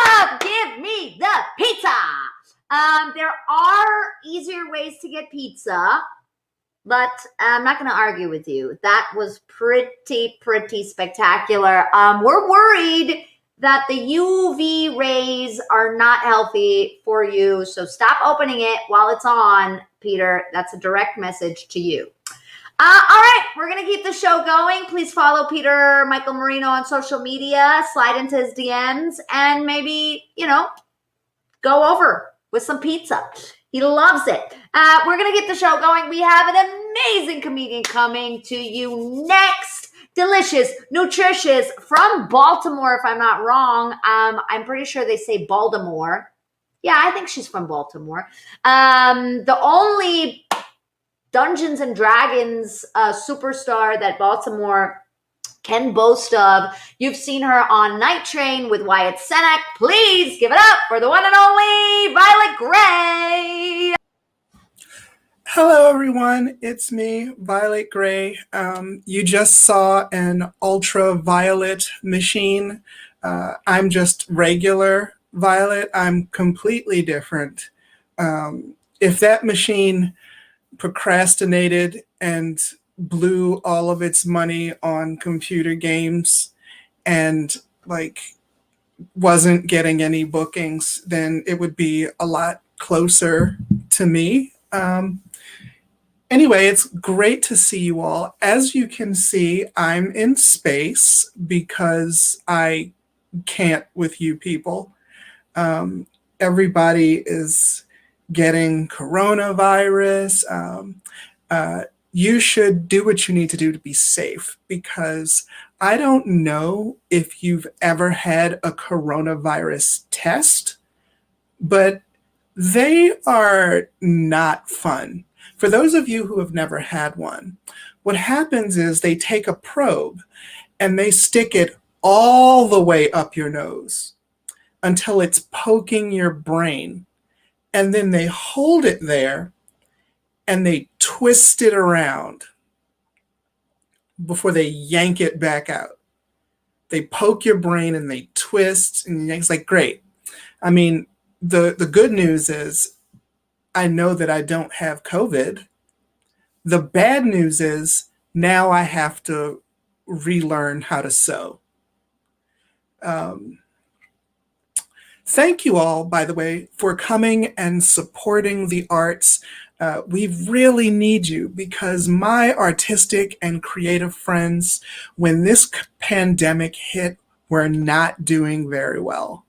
up! Give me the pizza! There are easier ways to get pizza, but I'm not going to argue with you. That was pretty spectacular. We're worried that the UV rays are not healthy for you, so stop opening it while it's on, Peter. That's a direct message to you. All right, we're going to keep the show going. Please follow Peter Michael Marino on social media, slide into his DMs, and maybe, you know, go over with some pizza. He loves it. We're going to get the show going. We have an amazing comedian coming to you next. Delicious, nutritious, from Baltimore, if I'm not wrong. I'm pretty sure they say Baltimore. Yeah, I think she's from Baltimore. The only Dungeons and Dragons superstar that Baltimore can boast of. You've seen her on Night Train with Wyatt Cenac. Please give it up for the one and only Violet Gray. Hello, everyone. It's me, Violet Gray. You just saw an ultraviolet machine. I'm just regular Violet. I'm completely different. If that machine procrastinated and blew all of its money on computer games and like wasn't getting any bookings, then it would be a lot closer to me. Anyway, it's great to see you all. As you can see, I'm in space because I can't with you people. Everybody is getting coronavirus. You should do what you need to do to be safe, because I don't know if you've ever had a coronavirus test, but they are not fun. For those of you who have never had one, what happens is they take a probe and they stick it all the way up your nose until it's poking your brain. And then they hold it there and they twist it around before they yank it back out. They poke your brain and they twist and yank. It's like, great. I mean, the good news is I know that I don't have COVID. The bad news is now I have to relearn how to sew. Thank you all, by the way, for coming and supporting the arts. We really need you because my artistic and creative friends, when this pandemic hit, were not doing very well.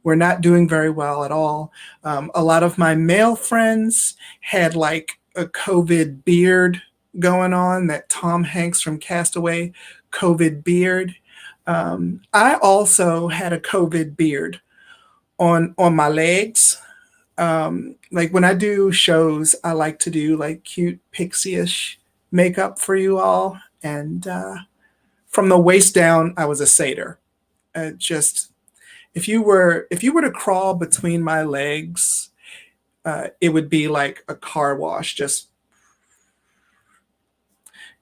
We're not doing very well at all. A lot of my male friends had like a COVID beard going on, that Tom Hanks from Castaway COVID beard. I also had a COVID beard on my legs. Like when I do shows, I like to do like cute pixie-ish makeup for you all. And from the waist down, I was a satyr. Just if you were to crawl between my legs, it would be like a car wash. Just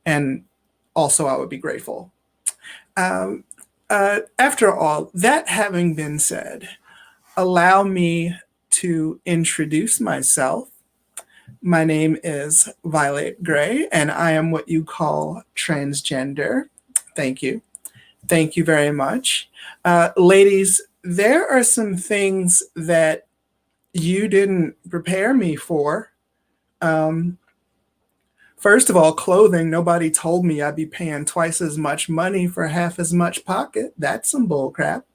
and also I would be grateful. After all that having been said, allow me to introduce myself. My name is Violet Gray, and I am what you call transgender. Thank you. Thank you very much. Ladies, there are some things that you didn't prepare me for. First of all, clothing. Nobody told me I'd be paying twice as much money for half as much pocket. That's some bull crap.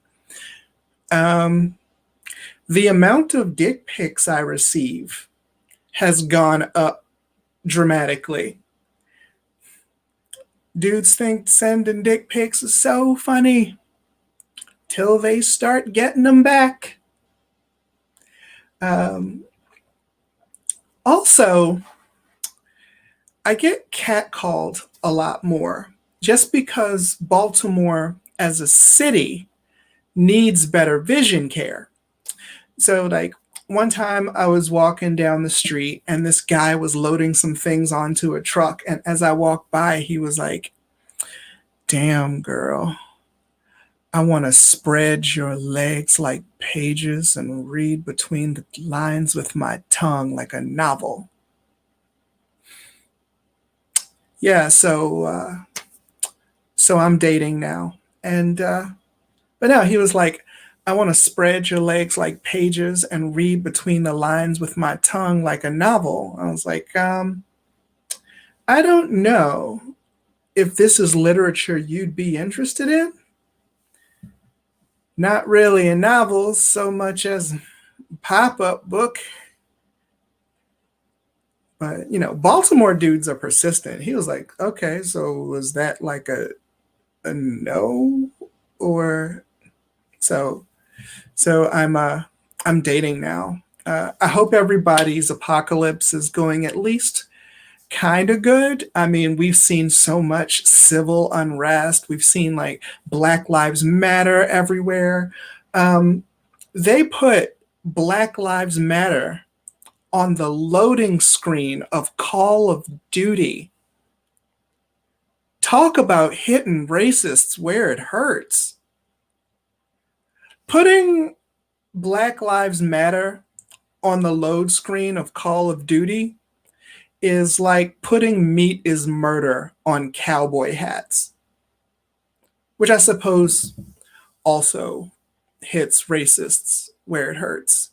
The amount of dick pics I receive has gone up dramatically. Dudes think sending dick pics is so funny till they start getting them back. Also, I get catcalled a lot more just because Baltimore as a city needs better vision care. So like one time I was walking down the street and this guy was loading some things onto a truck. And as I walked by, he was like, "Damn, girl, I want to spread your legs like pages and read between the lines with my tongue like a novel." Yeah, so I'm dating now. And but no, he was like, "I want to spread your legs like pages and read between the lines with my tongue like a novel." I was like, I don't know if this is literature you'd be interested in. Not really in novels so much as pop-up book. But, you know, Baltimore dudes are persistent. He was like, "Okay, so was that like a no?" Or so I'm dating now. I hope everybody's apocalypse is going at least kind of good. I mean, we've seen so much civil unrest. We've seen like Black Lives Matter everywhere. They put Black Lives Matter on the loading screen of Call of Duty. Talk about hitting racists where it hurts. Putting Black Lives Matter on the load screen of Call of Duty is like putting meat is murder on cowboy hats, which I suppose also hits racists where it hurts.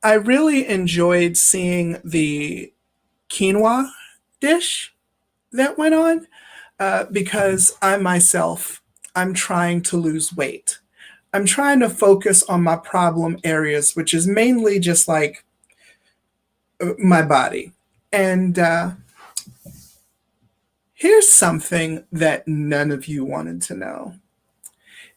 I really enjoyed seeing the quinoa dish that went on because I'm trying to lose weight. I'm trying to focus on my problem areas, which is mainly just like my body. And here's something that none of you wanted to know.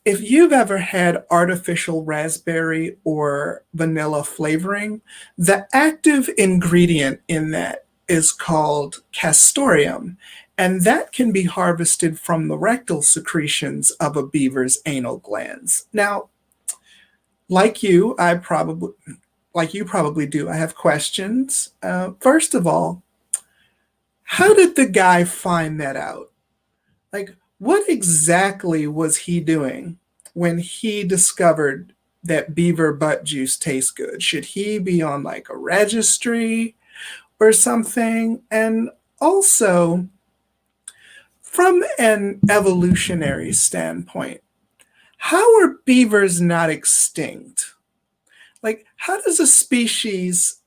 If you've ever had artificial raspberry or vanilla flavoring, the active ingredient in that is called castoreum, and that can be harvested from the rectal secretions of a beaver's anal glands. Now, like you probably do, I have questions. First of all, how did the guy find that out? Like, what exactly was he doing when he discovered that beaver butt juice tastes good? Should he be on like a registry or something? And also, from an evolutionary standpoint, how are beavers not extinct? Like, how does a species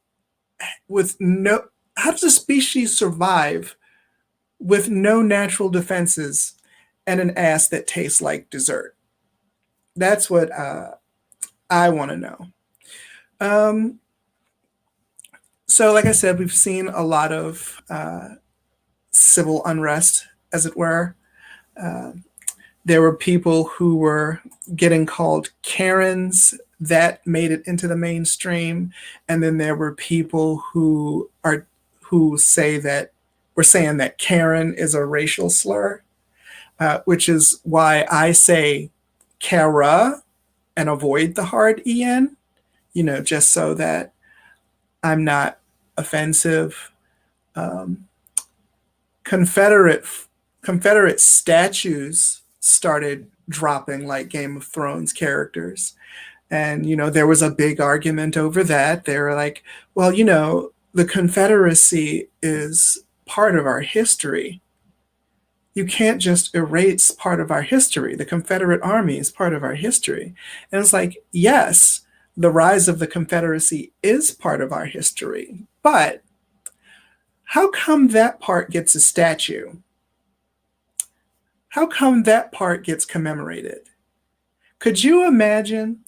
survive with no natural defenses and an ass that tastes like dessert? That's what I want to know. So, like I said, we've seen a lot of civil unrest, as it were. There were people who were getting called Karens that made it into the mainstream, and then there were people who say that we're saying that Karen is a racial slur, which is why I say Kara and avoid the hard en, just so that I'm not offensive. Confederate statues started dropping like Game of Thrones characters. And, there was a big argument over that. They were like, well, the Confederacy is part of our history. You can't just erase part of our history. The Confederate Army is part of our history. And it's like, yes, the rise of the Confederacy is part of our history, but how come that part gets a statue? How come that part gets commemorated? Could you imagine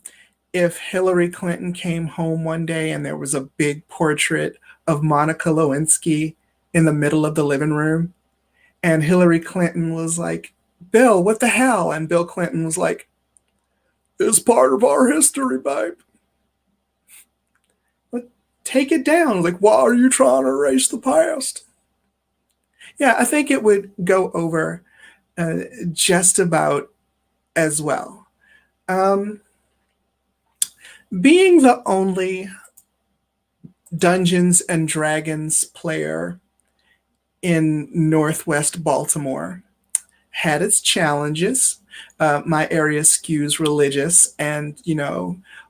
if Hillary Clinton came home one day and there was a big portrait of Monica Lewinsky in the middle of the living room? And Hillary Clinton was like, Bill, what the hell? And Bill Clinton was like, it's part of our history, babe. But take it down. Like, why are you trying to erase the past? Yeah, I think it would go over just about as well. Being the only Dungeons and Dragons player in Northwest Baltimore had its challenges. My area skews religious, and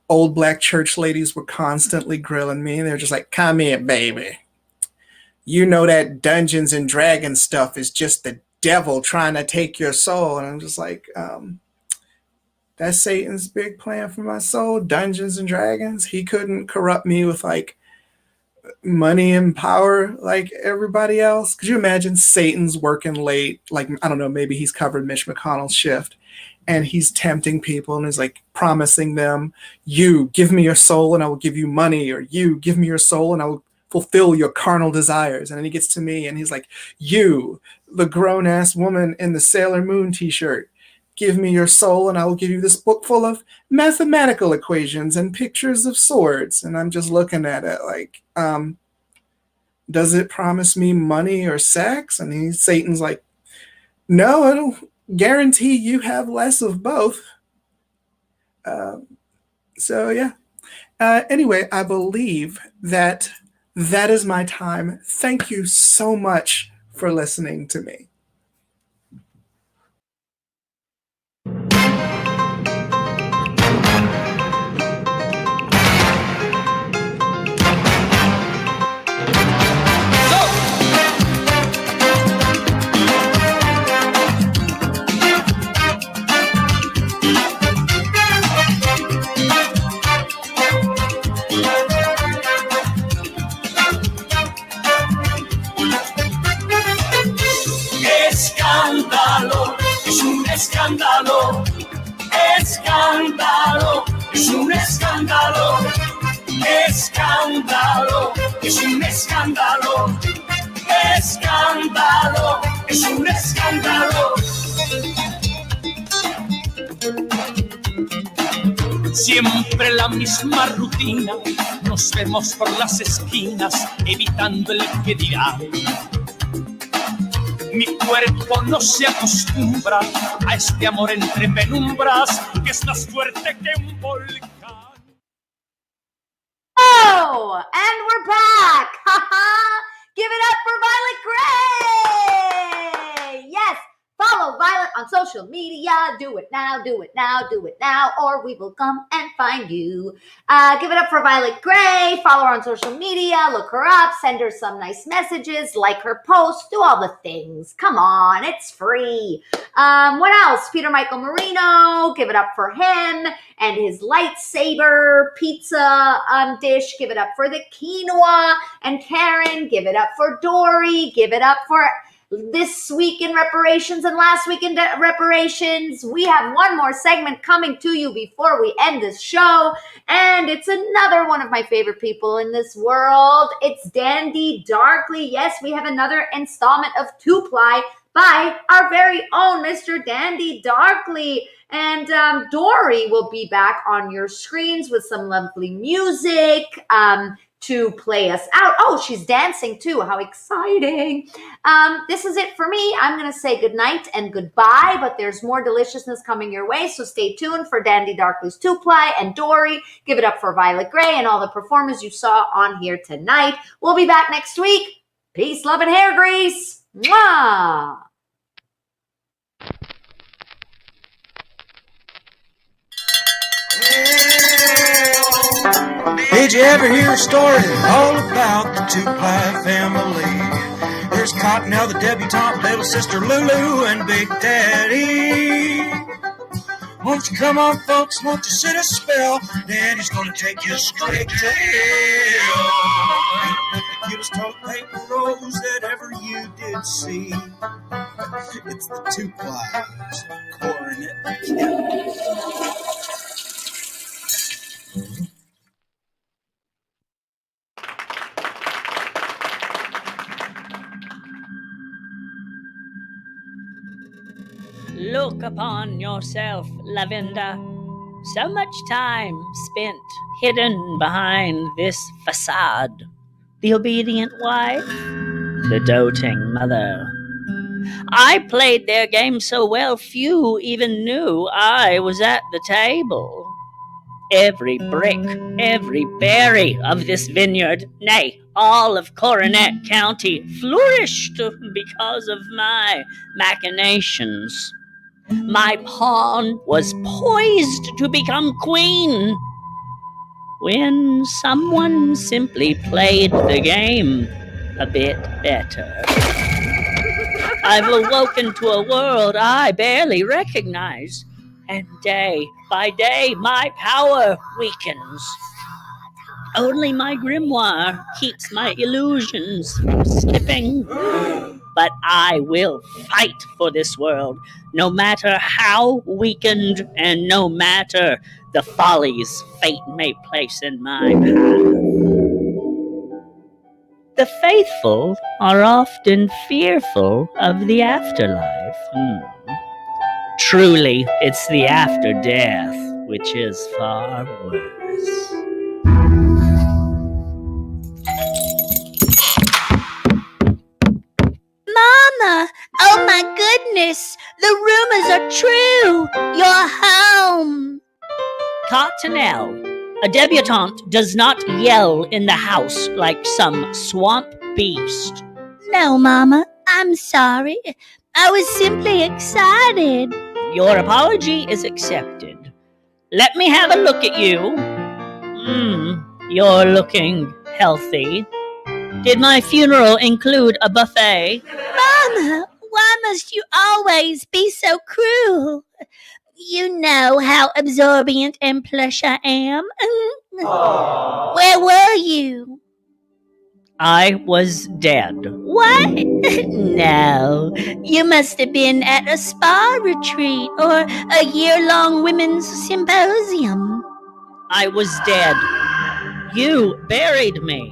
old black church ladies were constantly grilling me. They're just like, come here, baby. That Dungeons and Dragons stuff is just the devil trying to take your soul. And I'm just like, that's Satan's big plan for my soul, Dungeons and Dragons. He couldn't corrupt me with like money and power like everybody else. Could you imagine Satan's working late? Like, I don't know, maybe he's covered Mitch McConnell's shift and he's tempting people and is like promising them, you give me your soul and I will give you money, or you give me your soul and I will fulfill your carnal desires. And then he gets to me and he's like, you, the grown-ass woman in the Sailor Moon t-shirt, give me your soul and I will give you this book full of mathematical equations and pictures of swords. And I'm just looking at it like, does it promise me money or sex? And Satan's like, no, I don't guarantee you have less of both. So yeah. Anyway, I believe that is my time. Thank you so much for listening to me. Escándalo, es un escándalo, escándalo, es un escándalo, escándalo, es un escándalo, escándalo, es un escándalo. Siempre la misma rutina, nos vemos por las esquinas, evitando el que dirá. Mi cuerpo no se acostumbra a este amor entre penumbras que es más fuerte que un volcán. Oh, and we're back. Give it up for Violet Gray. Yes, follow Violet on social media. Do it now, do it now, do it now, or we will come and find you. Give it up for Violet Gray. Follow her on social media. Look her up. Send her some nice messages. Like her posts. Do all the things. Come on, it's free. What else? Peter Michael Marino. Give it up for him and his lightsaber pizza dish. Give it up for the quinoa and Karen. Give it up for Dory. Give it up for this week in reparations and last week in reparations. We have one more segment coming to you before we end this show, and it's another one of my favorite people in this world. It's Dandy Darkly. Yes, we have another installment of Two Ply by our very own Mr. Dandy Darkly. And Dory will be back on your screens with some lovely music to play us out. Oh, she's dancing too. How exciting. This is it for me. I'm going to say goodnight and goodbye, but there's more deliciousness coming your way, so stay tuned for Dandy Darkly's Two-Ply and Dory. Give it up for Violet Gray and all the performers you saw on here tonight. We'll be back next week. Peace, love, and hair grease. Mwah! Did you ever hear a story all about the Two-Ply family? There's Cottonelle, the debutante, little sister Lulu, and Big Daddy. Won't you come on, folks? Won't you sit a spell? Daddy's gonna take you straight to hell. The cutest toilet paper rolls that ever you did see. It's the Two-Plies, Coronet Kelly. Look upon yourself, Lavinda. So much time spent hidden behind this facade. The obedient wife, the doting mother. I played their game so well, few even knew I was at the table. Every brick, every berry of this vineyard, nay, all of Coronet County, flourished because of my machinations. My pawn was poised to become queen when someone simply played the game a bit better. I've awoken to a world I barely recognize, and day by day my power weakens. Only my grimoire keeps my illusions from slipping. But I will fight for this world, no matter how weakened and no matter the follies fate may place in my path. The faithful are often fearful of the afterlife. Truly, it's the after death which is far worse. Mama! Oh my goodness! The rumors are true! You're home! Cottonelle, a debutante does not yell in the house like some swamp beast. No, Mama. I'm sorry. I was simply excited. Your apology is accepted. Let me have a look at you. You're looking healthy. Did my funeral include a buffet? Mama, why must you always be so cruel? You know how absorbent and plush I am. Where were you? I was dead. What? No, you must have been at a spa retreat or a year-long women's symposium. I was dead. You buried me.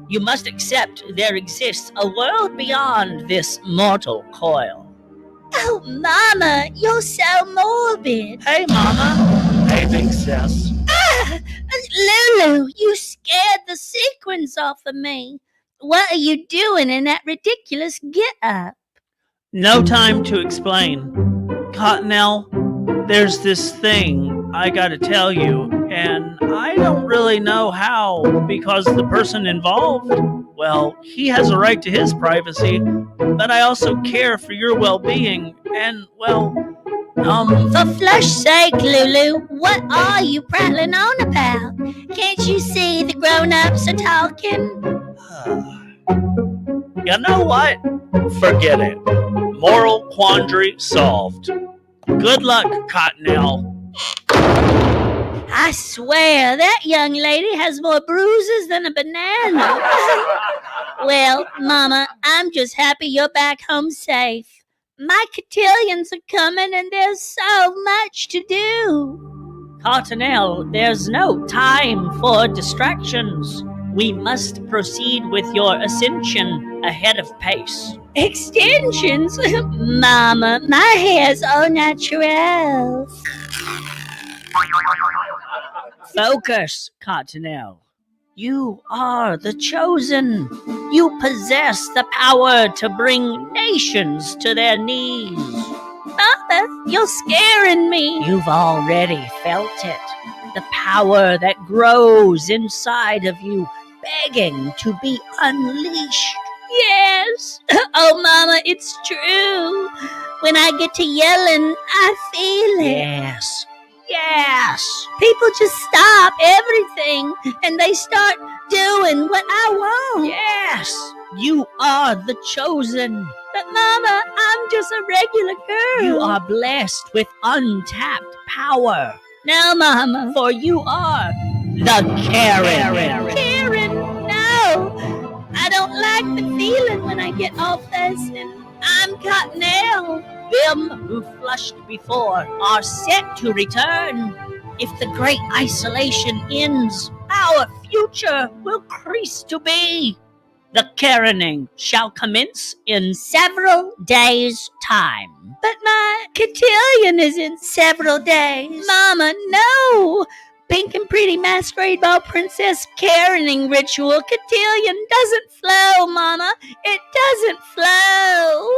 You must accept there exists a world beyond this mortal coil. Oh, Mama, you're so morbid. Hey, Mama. Hey, big sis. Lulu, you scared the sequins off of me. What are you doing in that ridiculous get-up? No time to explain. Cottonelle, there's this thing I gotta tell you, and I don't really know how because the person involved well, he has a right to his privacy, but I also care for your well-being, and, well, For flush's sake, Lulu, what are you prattling on about? Can't you see the grown-ups are talking? you know what? Forget it. Moral quandary solved. Good luck, Cottonelle. I swear, that young lady has more bruises than a banana. Well, Mama, I'm just happy you're back home safe. My cotillions are coming and there's so much to do. Cottonelle, there's no time for distractions. We must proceed with your ascension ahead of pace. Extensions? Mama, my hair's au naturel. Focus, Cottonelle. You are the chosen. You possess the power to bring nations to their knees. Mama, you're scaring me. You've already felt it. The power that grows inside of you, begging to be unleashed. Yes. Oh, Mama, it's true. When I get to yelling, I feel it. Yes. Yes. People just stop everything and they start doing what I want. Yes. You are the chosen. But Mama, I'm just a regular girl. You are blessed with untapped power. No, Mama. For you are the Karen. Karen, no. I don't like the feeling when I get all fussy. I'm Cottonelle. Them who flushed before are set to return. If the great isolation ends, our future will cease to be. The Karening shall commence in several days' time. But my cotillion is in several days. Mama, no. Pink and pretty masquerade ball princess Karening ritual cotillion doesn't flow, Mama. It doesn't flow.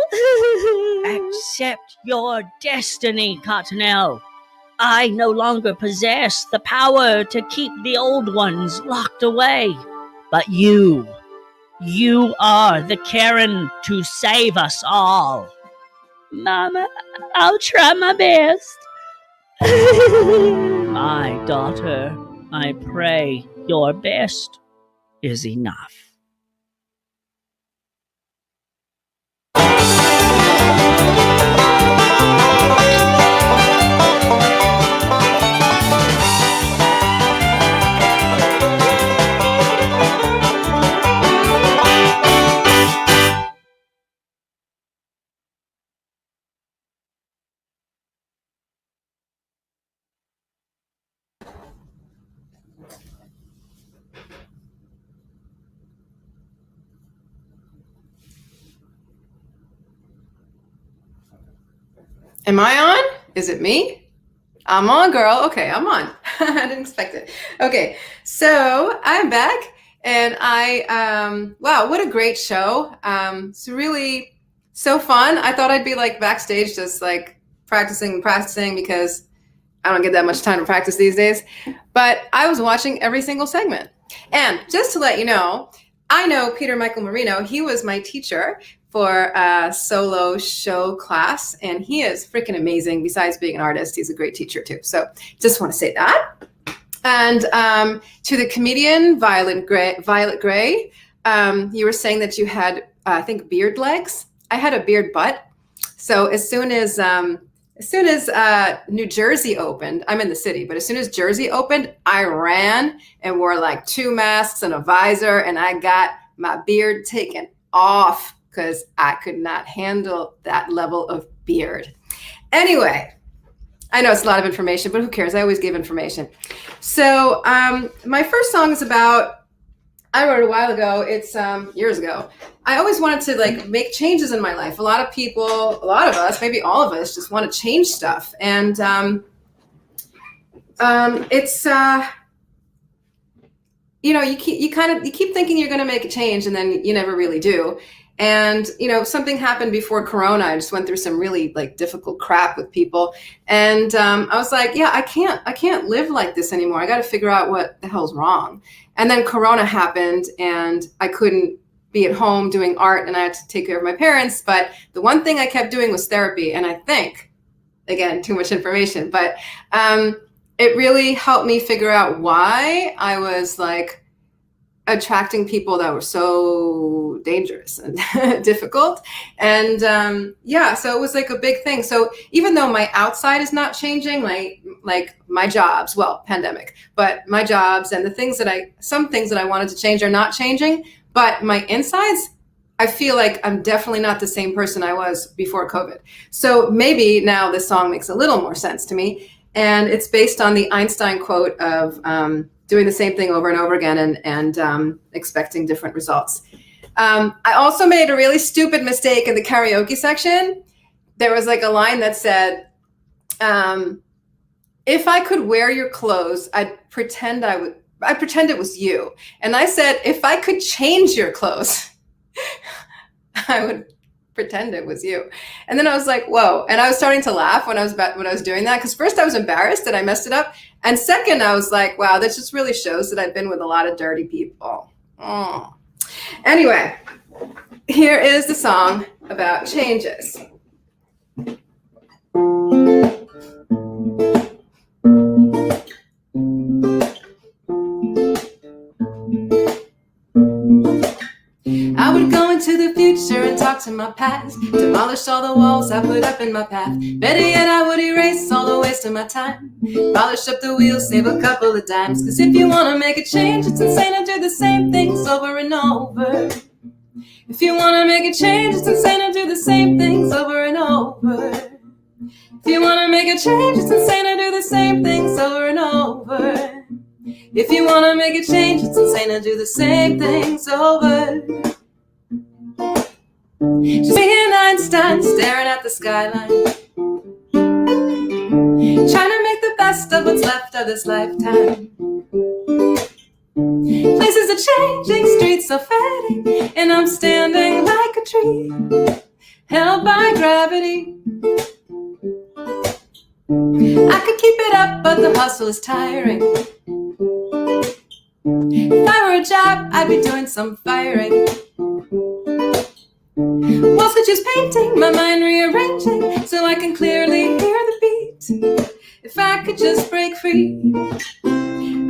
Accept your destiny, Cottonelle. I no longer possess the power to keep the old ones locked away. But you are the Karen to save us all. Mama, I'll try my best. My daughter, I pray your best is enough. Am I on? Is it me? I'm on, girl. Okay, I'm on. I didn't expect it. Okay, so I'm back, and wow, what a great show. It's really so fun. I thought I'd be like backstage just like practicing because I don't get that much time to practice these days. But I was watching every single segment. And just to let you know, I know Peter Michael Marino. He was my teacher for a solo show class, and he is freaking amazing. Besides being an artist, he's a great teacher too. So just want to say that. And to the comedian Violet Gray, you were saying that you had, I think, beard legs. I had a beard butt. So as soon as New Jersey opened, I'm in the city, but as soon as Jersey opened, I ran and wore like 2 masks and a visor, and I got my beard taken off because I could not handle that level of beard. Anyway, I know it's a lot of information, but who cares? I always give information. So my first song is about, I wrote it a while ago. It's years ago. I always wanted to like make changes in my life. A lot of people, a lot of us, maybe all of us, just want to change stuff. And it's you keep thinking you're going to make a change, and then you never really do. And something happened before Corona. I just went through some really like difficult crap with people, and I was like, yeah, I can't live like this anymore. I got to figure out what the hell's wrong. And then Corona happened, and I couldn't be at home doing art, and I had to take care of my parents. But the one thing I kept doing was therapy. And I think, again, too much information, but it really helped me figure out why I was like attracting people that were so dangerous and difficult. And so it was like a big thing. So even though my outside is not changing, like my jobs, well, pandemic, but my jobs and some things that I wanted to change are not changing, but my insides, I feel like I'm definitely not the same person I was before COVID. So maybe now this song makes a little more sense to me. And it's based on the Einstein quote of doing the same thing over and over again and expecting different results. I also made a really stupid mistake in the karaoke section. There was like a line that said, if I could wear your clothes, I'd pretend it was you. And I said, if I could change your clothes, I would pretend it was you. And then I was like, whoa. And I was starting to laugh when I was doing that, because first I was embarrassed that I messed it up. And second, I was like, wow, this just really shows that I've been with a lot of dirty people. Oh. Anyway, here is the song about changes. I would go into the future and talk to my past, demolish all the walls I put up in my path. Better yet, I would erase all the waste of my time, polish up the wheels, save a couple of dimes. Cause if you wanna make a change, it's insane to do the same things over and over. If you wanna make a change, it's insane to do the same things over and over. If you wanna make a change, it's insane to do the same things over and over. If you wanna make a change, it's insane to do the same things over. Just me and Einstein staring at the skyline, trying to make the best of what's left of this lifetime. Places are changing, streets are fading, and I'm standing like a tree, held by gravity. I could keep it up, but the hustle is tiring. If I were a job, I'd be doing some firing. Walls could use painting, my mind rearranging, so I can clearly hear the beat. If I could just break free,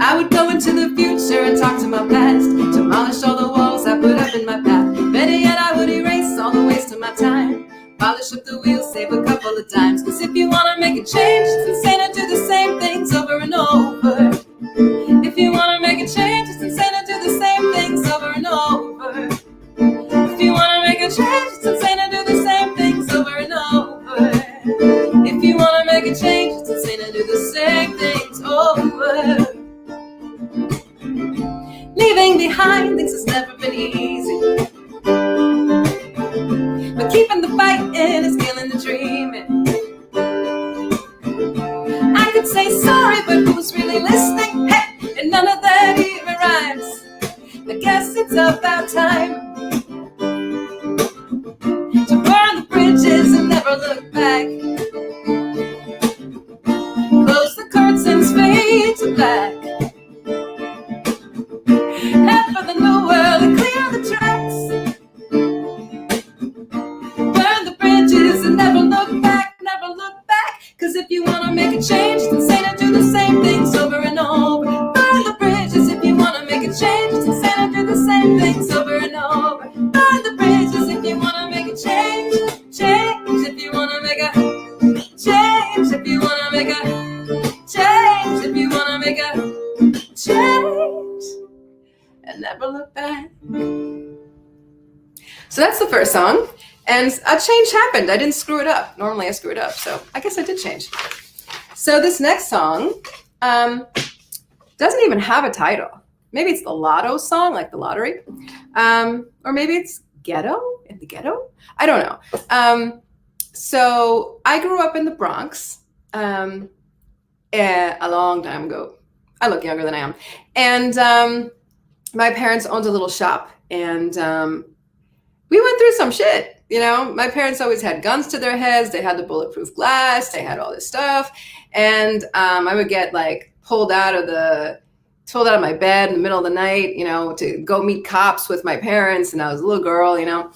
I would go into the future and talk to my past, demolish all the walls I put up in my path. Better yet, I would erase all the waste of my time, polish up the wheels, save a couple of dimes. Cause if you wanna make a change, it's insane to do the same things over and over. If you wanna make a change, it's insane to do the same things over and over. If you wanna make a change, it's insane to do the same things over and over. If you wanna make a change, it's insane to do the same things over. Leaving behind things has never been easy, but keeping the fight in is killing the dreaming. I could say sorry, but who's really listening? Hey, and none of that even rhymes. I guess it's about time to burn the bridges and never look back. Close the curtains, fade to black. Head for the new world and clear the tracks. Burn the bridges and never look back, never look back. Cause if you wanna make a change, it's insane to do the same things over and over. Burn the bridges if you wanna make a change, it's insane to do the same things over and over. Burn the bridges if you wanna make a change, change if you wanna make a change, if you wanna make a change, if you wanna make a change, and never look back. So that's the first song. And a change happened. I didn't screw it up. Normally I screw it up, so I guess I did change. So this next song doesn't even have a title. Maybe it's the Lotto song, like the lottery. Or maybe it's Ghetto, in the Ghetto? I don't know. So I grew up in the Bronx a long time ago. I look younger than I am. And my parents owned a little shop, and we went through some shit. You know, my parents always had guns to their heads. They had the bulletproof glass. They had all this stuff. And I would get like pulled out of the pulled out of my bed in the middle of the night, you know, to go meet cops with my parents, and I was a little girl, you know.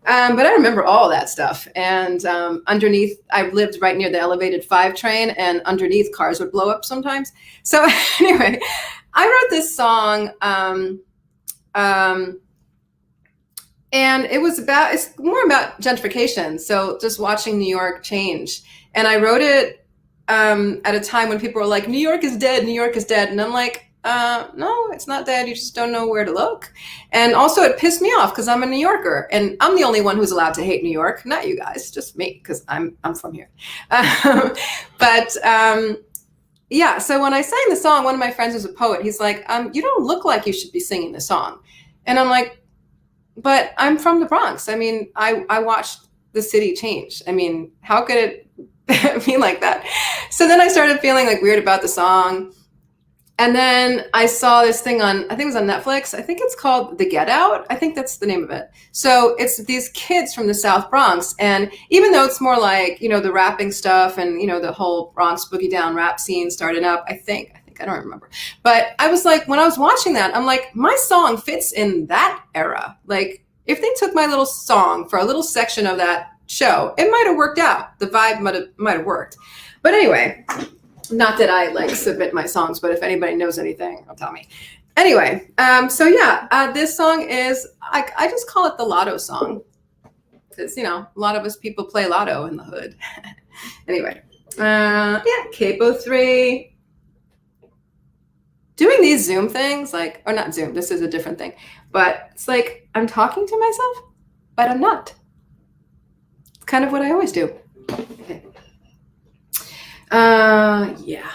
But I remember all that stuff. And underneath, I lived right near the elevated 5 train, and underneath cars would blow up sometimes. So anyway, I wrote this song, and it's more about gentrification. So just watching New York change. And I wrote it at a time when people were like, New York is dead, New York is dead. And I'm like, no, it's not dead. You just don't know where to look. And also it pissed me off because I'm a New Yorker, and I'm the only one who's allowed to hate New York. Not you guys, just me, because I'm from here. Yeah, so when I sang the song, one of my friends who's a poet, he's like, you don't look like you should be singing the song. And I'm like, but I'm from the Bronx. I mean, I watched the city change. I mean, how could it be like that? So then I started feeling like weird about the song. And then I saw this thing on, I think it was on Netflix. I think it's called The Get Out. I think that's the name of it. So it's these kids from the South Bronx. And even though it's more like, you know, the rapping stuff and, you know, the whole Bronx Boogie Down rap scene started up, I think, I don't remember. But I was like, when I was watching that, I'm like, my song fits in that era. Like, if they took my little song for a little section of that show, it might have worked out. The vibe might have worked. But anyway, not that I like submit my songs, but if anybody knows anything, tell me. Anyway, so yeah, this song is, I just call it the Lotto song. Because, you know, a lot of us people play Lotto in the hood. Anyway, yeah, Capo 3. Doing these Zoom things, like, or not Zoom, this is a different thing. But it's like, I'm talking to myself, but I'm not. It's kind of what I always do. Okay. Yeah.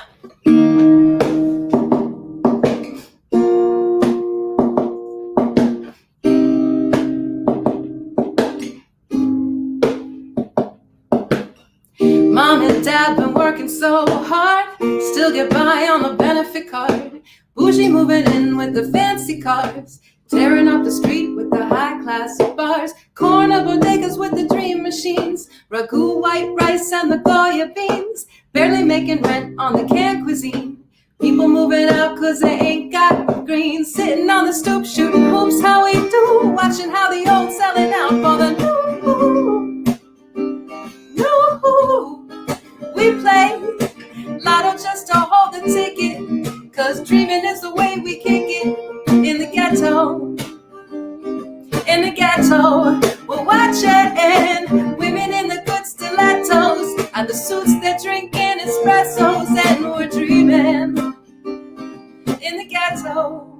Mom and Dad been working so hard, still get by on the benefit card. Bougie moving in with the fancy cars, tearing up the street with the high-class bars. Corner bodegas with the dream machines, ragu white rice and the Goya beans. Barely making rent on the canned cuisine. People moving out cause they ain't got green. Sitting on the stoop shooting hoops, how we do. Watching how the old selling out for the new. We play Lotto just to hold the ticket, cause dreaming is the way we kick it. In the ghetto, in the ghetto, we're watching women in the good stilettos and the suits that drinking espressos, and we're dreaming in the ghetto.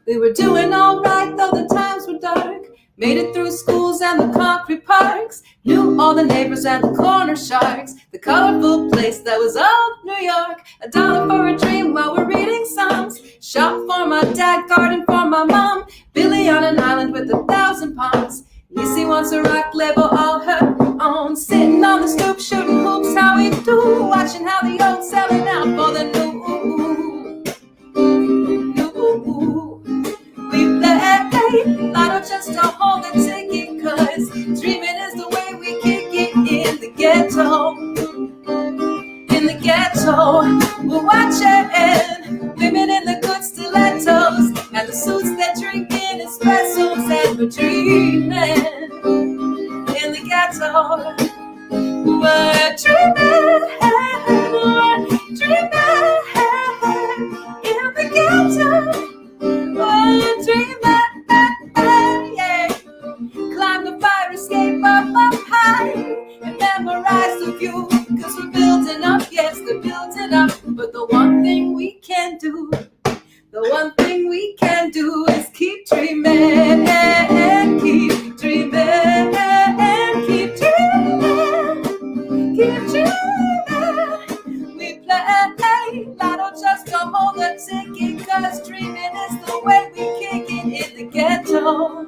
We were doing all right though the times were dark. Made it through schools and the concrete parks. Knew all the neighbors and the corner sharks. The colorful place that was old New York. $1 for a dream while we're reading Psalms. Shop for my dad, garden for my mom. Billy on an island with 1,000 palms. Nisi wants a rock label all her own. Sitting on the stoop shooting hoops, how we do. Watching how the old selling out for the new. We play Lotto just to hold the ticket, cause dreaming is the way we kick it. In the ghetto, in the ghetto, we're watching women in the good stilettos and the suits that drinking espressos, and we're dreaming in the ghetto. We're dreaming in the ghetto. We're dreaming, yeah. Climb the fire escape up high and memorize the view, cause we're building up, yes, we're building up. But the one thing we can do, the one thing we can do is keep dreaming and keep dreaming and keep dreaming, keep dreaming. We play Lotto just to hold the ticket, cause dreaming is the way we kick it. In the ghetto,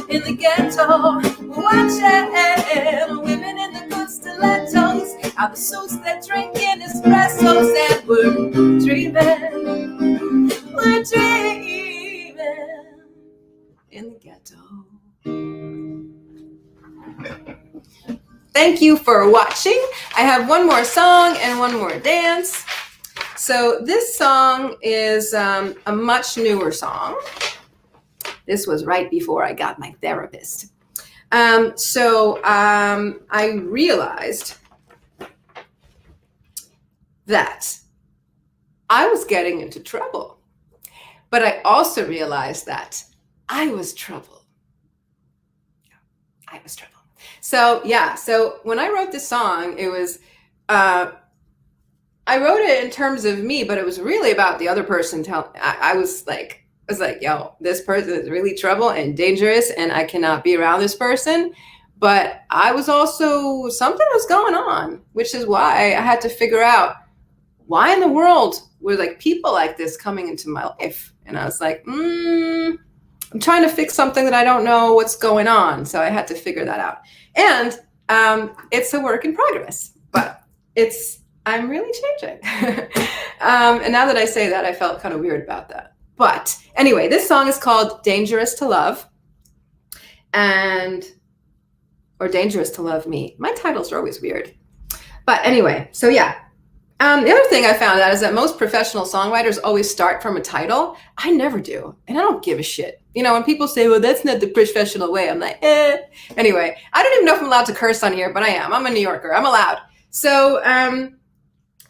in the ghetto, watching women in the good stilettos, and the suits that drinking espressos, and we're dreaming in the ghetto. Thank you for watching. I have one more song and one more dance. So this song is a much newer song. This was right before I got my therapist. So I realized that I was getting into trouble, but I also realized that I was trouble. I was trouble. So yeah, so when I wrote this song, it was, I wrote it in terms of me, but it was really about the other person. I was like, yo, this person is really trouble and dangerous and I cannot be around this person. But I was also, something was going on, which is why I had to figure out why in the world were like people like this coming into my life. And I was like, I'm trying to fix something that I don't know what's going on. So I had to figure that out. And it's a work in progress, but I'm really changing. And now that I say that, I felt kind of weird about that. But anyway, this song is called Dangerous to Love or Dangerous to Love Me. My titles are always weird. But anyway, so yeah. The other thing I found out is that most professional songwriters always start from a title. I never do, and I don't give a shit. You know, when people say, well, that's not the professional way, I'm like, eh. Anyway, I don't even know if I'm allowed to curse on here, but I am. I'm a New Yorker. I'm allowed. So,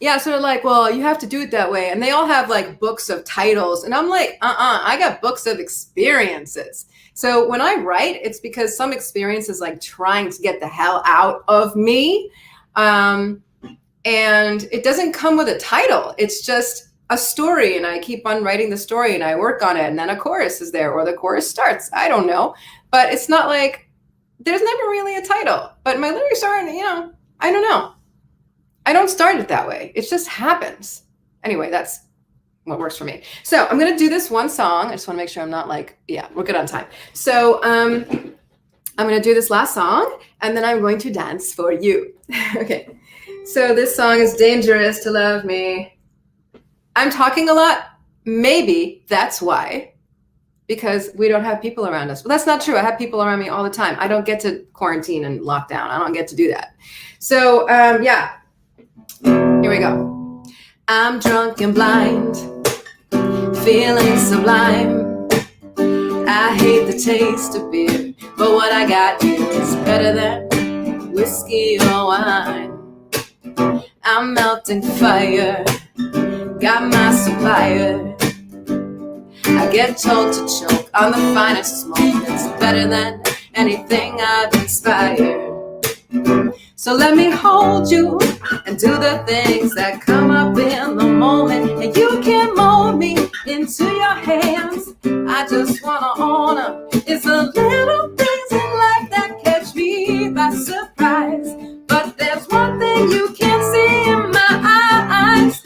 yeah, so they're like, well, you have to do it that way. And they all have like books of titles. And I'm like, I got books of experiences. So when I write, it's because some experience is like trying to get the hell out of me. And it doesn't come with a title. It's just a story. And I keep on writing the story and I work on it. And then a chorus is there or the chorus starts. I don't know. But it's not like, there's never really a title. But my lyrics aren't, you know, I don't know. I don't start it that way. It just happens. Anyway, that's what works for me. So I'm going to do this one song. I just want to make sure I'm not like, yeah, we're good on time. So I'm going to do this last song and then I'm going to dance for you. Okay. So this song is Dangerous to Love Me. I'm talking a lot. Maybe that's why. Because we don't have people around us. But that's not true. I have people around me all the time. I don't get to quarantine and lock down. I don't get to do that. So yeah. Here we go. I'm drunk and blind, feeling sublime. I hate the taste of beer, but what I got is better than whiskey or wine. I'm melting fire, got my supplier. I get told to choke on the finest smoke. It's better than anything I've inspired. So let me hold you and do the things that come up in the moment. And you can mold me into your hands. I just wanna own them. It's the little things in life that catch me by surprise. But there's one thing you can't see in my eyes.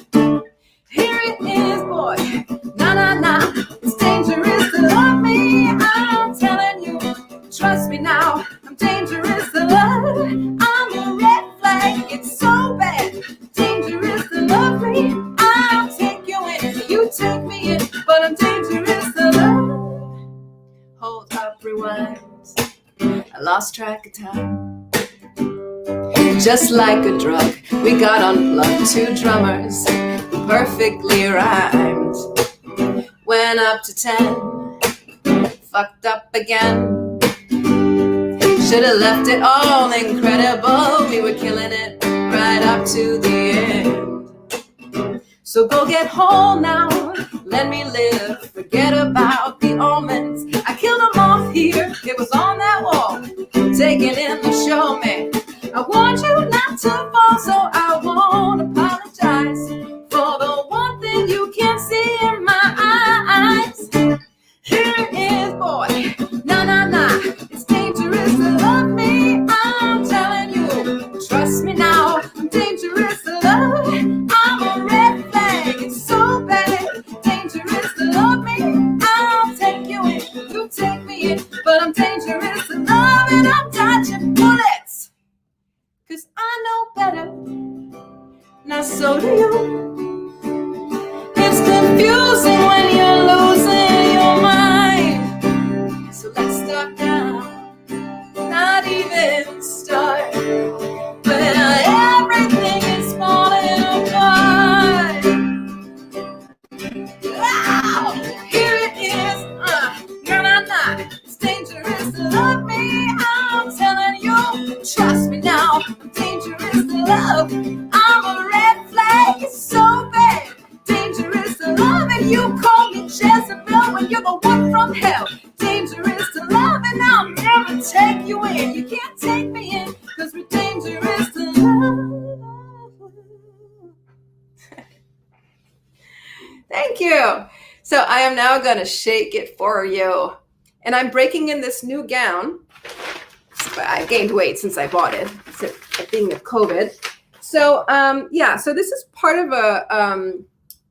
Here it is, boy. Nah. It's dangerous to love me. I'm telling you, trust me now. I'm dangerous to love. I'm a red flag. It's so bad. Dangerous to love me. I'll take you in. You take me in. But I'm dangerous to love. Hold up, rewind. I lost track of time. Just like a drug, we got unplugged. Two drummers who perfectly rhymed. Went up to 10. Fucked up again. Should've left it all incredible. We were killing it right up to the end. So go get home now. Let me live. Forget about the omens. I killed them off here. It was on that wall. Taking in the show, man. I want you not to fall, so I won't apologize for the one thing you can't see in my eyes. Here it is, boy. Nah. It's dangerous to love me. I'm telling you, trust me now. I'm dangerous to love. I'm a red flag. It's so bad. Dangerous to love me. I'll take you in. You take me in. But I'm dangerous to love and I'm dodging bullets. 'Cause I know better. Now so do you. It's confusing when you're losing your mind. So let's start now. Not even start. When everything is falling apart. love. I'm a red flag, it's so bad. Dangerous to love, and you call me Jezebel when you're the one from hell. Dangerous to love, and I'll never take you in. You can't take me in, cause we're dangerous to love. Thank you. So I am now gonna shake it for you. And I'm breaking in this new gown. I gained weight since I bought it, at being of COVID. So yeah, so this is part of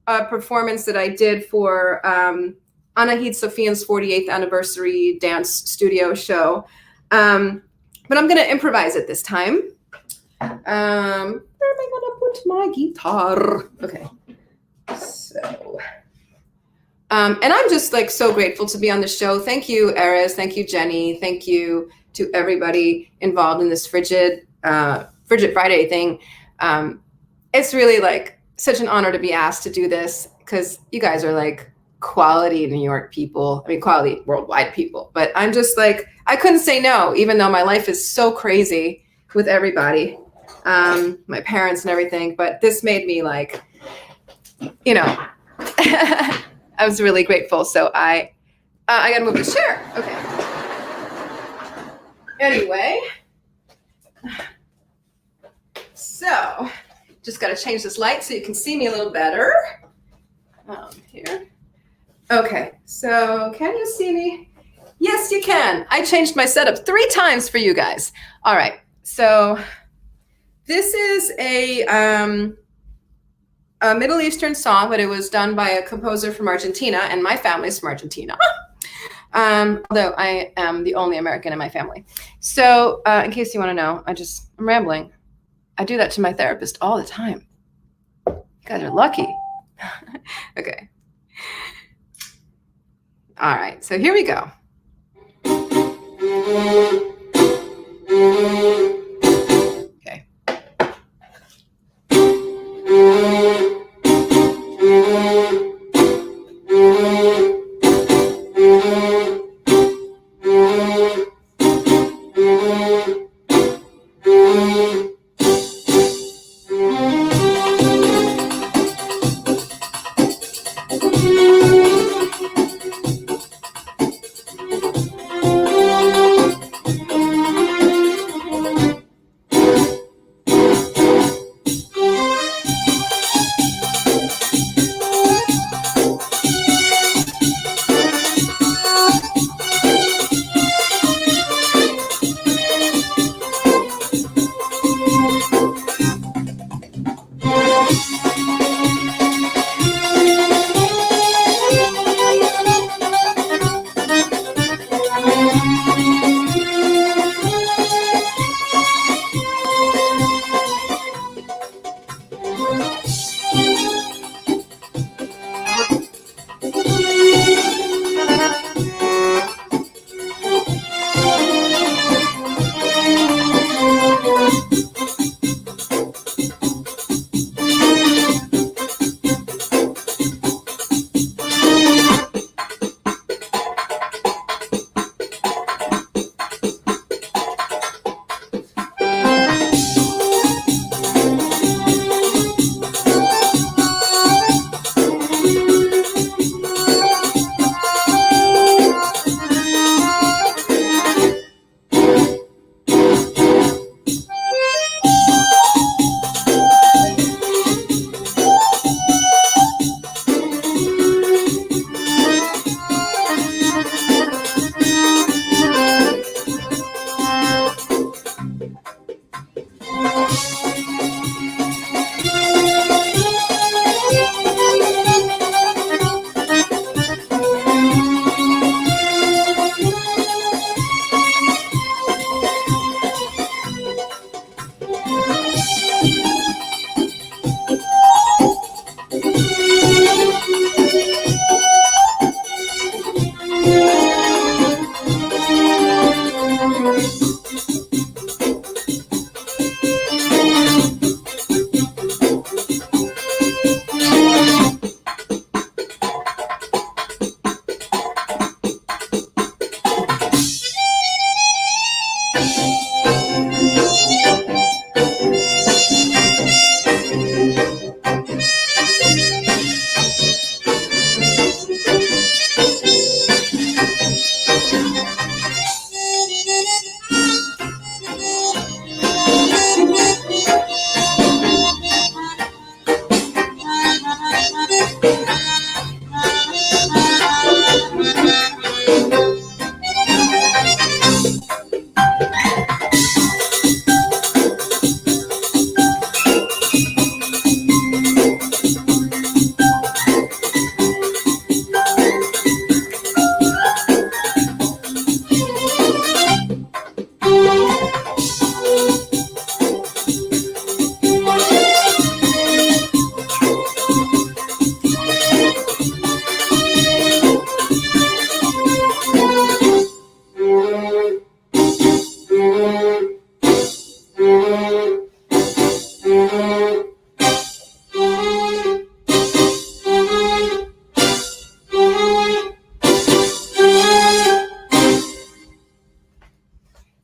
a performance that I did for Anahid Sofian's 48th anniversary dance studio show. But I'm gonna improvise it this time. Where am I gonna put my guitar? Okay, so. And I'm just like so grateful to be on the show. Thank you, Erez. Thank you, Jenny. Thank you to everybody involved in this Frigid Friday thing. It's really like such an honor to be asked to do this because you guys are like quality New York people. I mean, quality worldwide people. But I'm just like, I couldn't say no, even though my life is so crazy with everybody, my parents and everything. But this made me like, you know, I was really grateful. So I gotta move the chair. Okay. Anyway, so just gotta change this light so you can see me a little better. Here. Okay, so can you see me? Yes, you can. I changed my setup 3 times for you guys. All right, so this is a Middle Eastern song, but it was done by a composer from Argentina, and my family's from Argentina. Although I am the only American in my family. So in case you want to know, I'm rambling. I do that to my therapist all the time. You guys are lucky. Okay. All right, so here we go. Okay.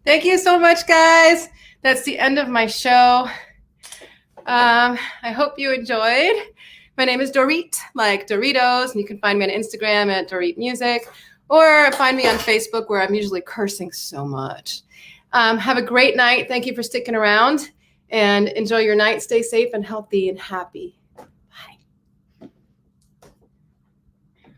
Thank you so much, guys. That's the end of my show. I hope you enjoyed. My name is Dorit, like Doritos, and you can find me on Instagram at Dorit Music, or find me on Facebook where I'm usually cursing so much. Have a great night. Thank you for sticking around, and enjoy your night. Stay safe and healthy and happy.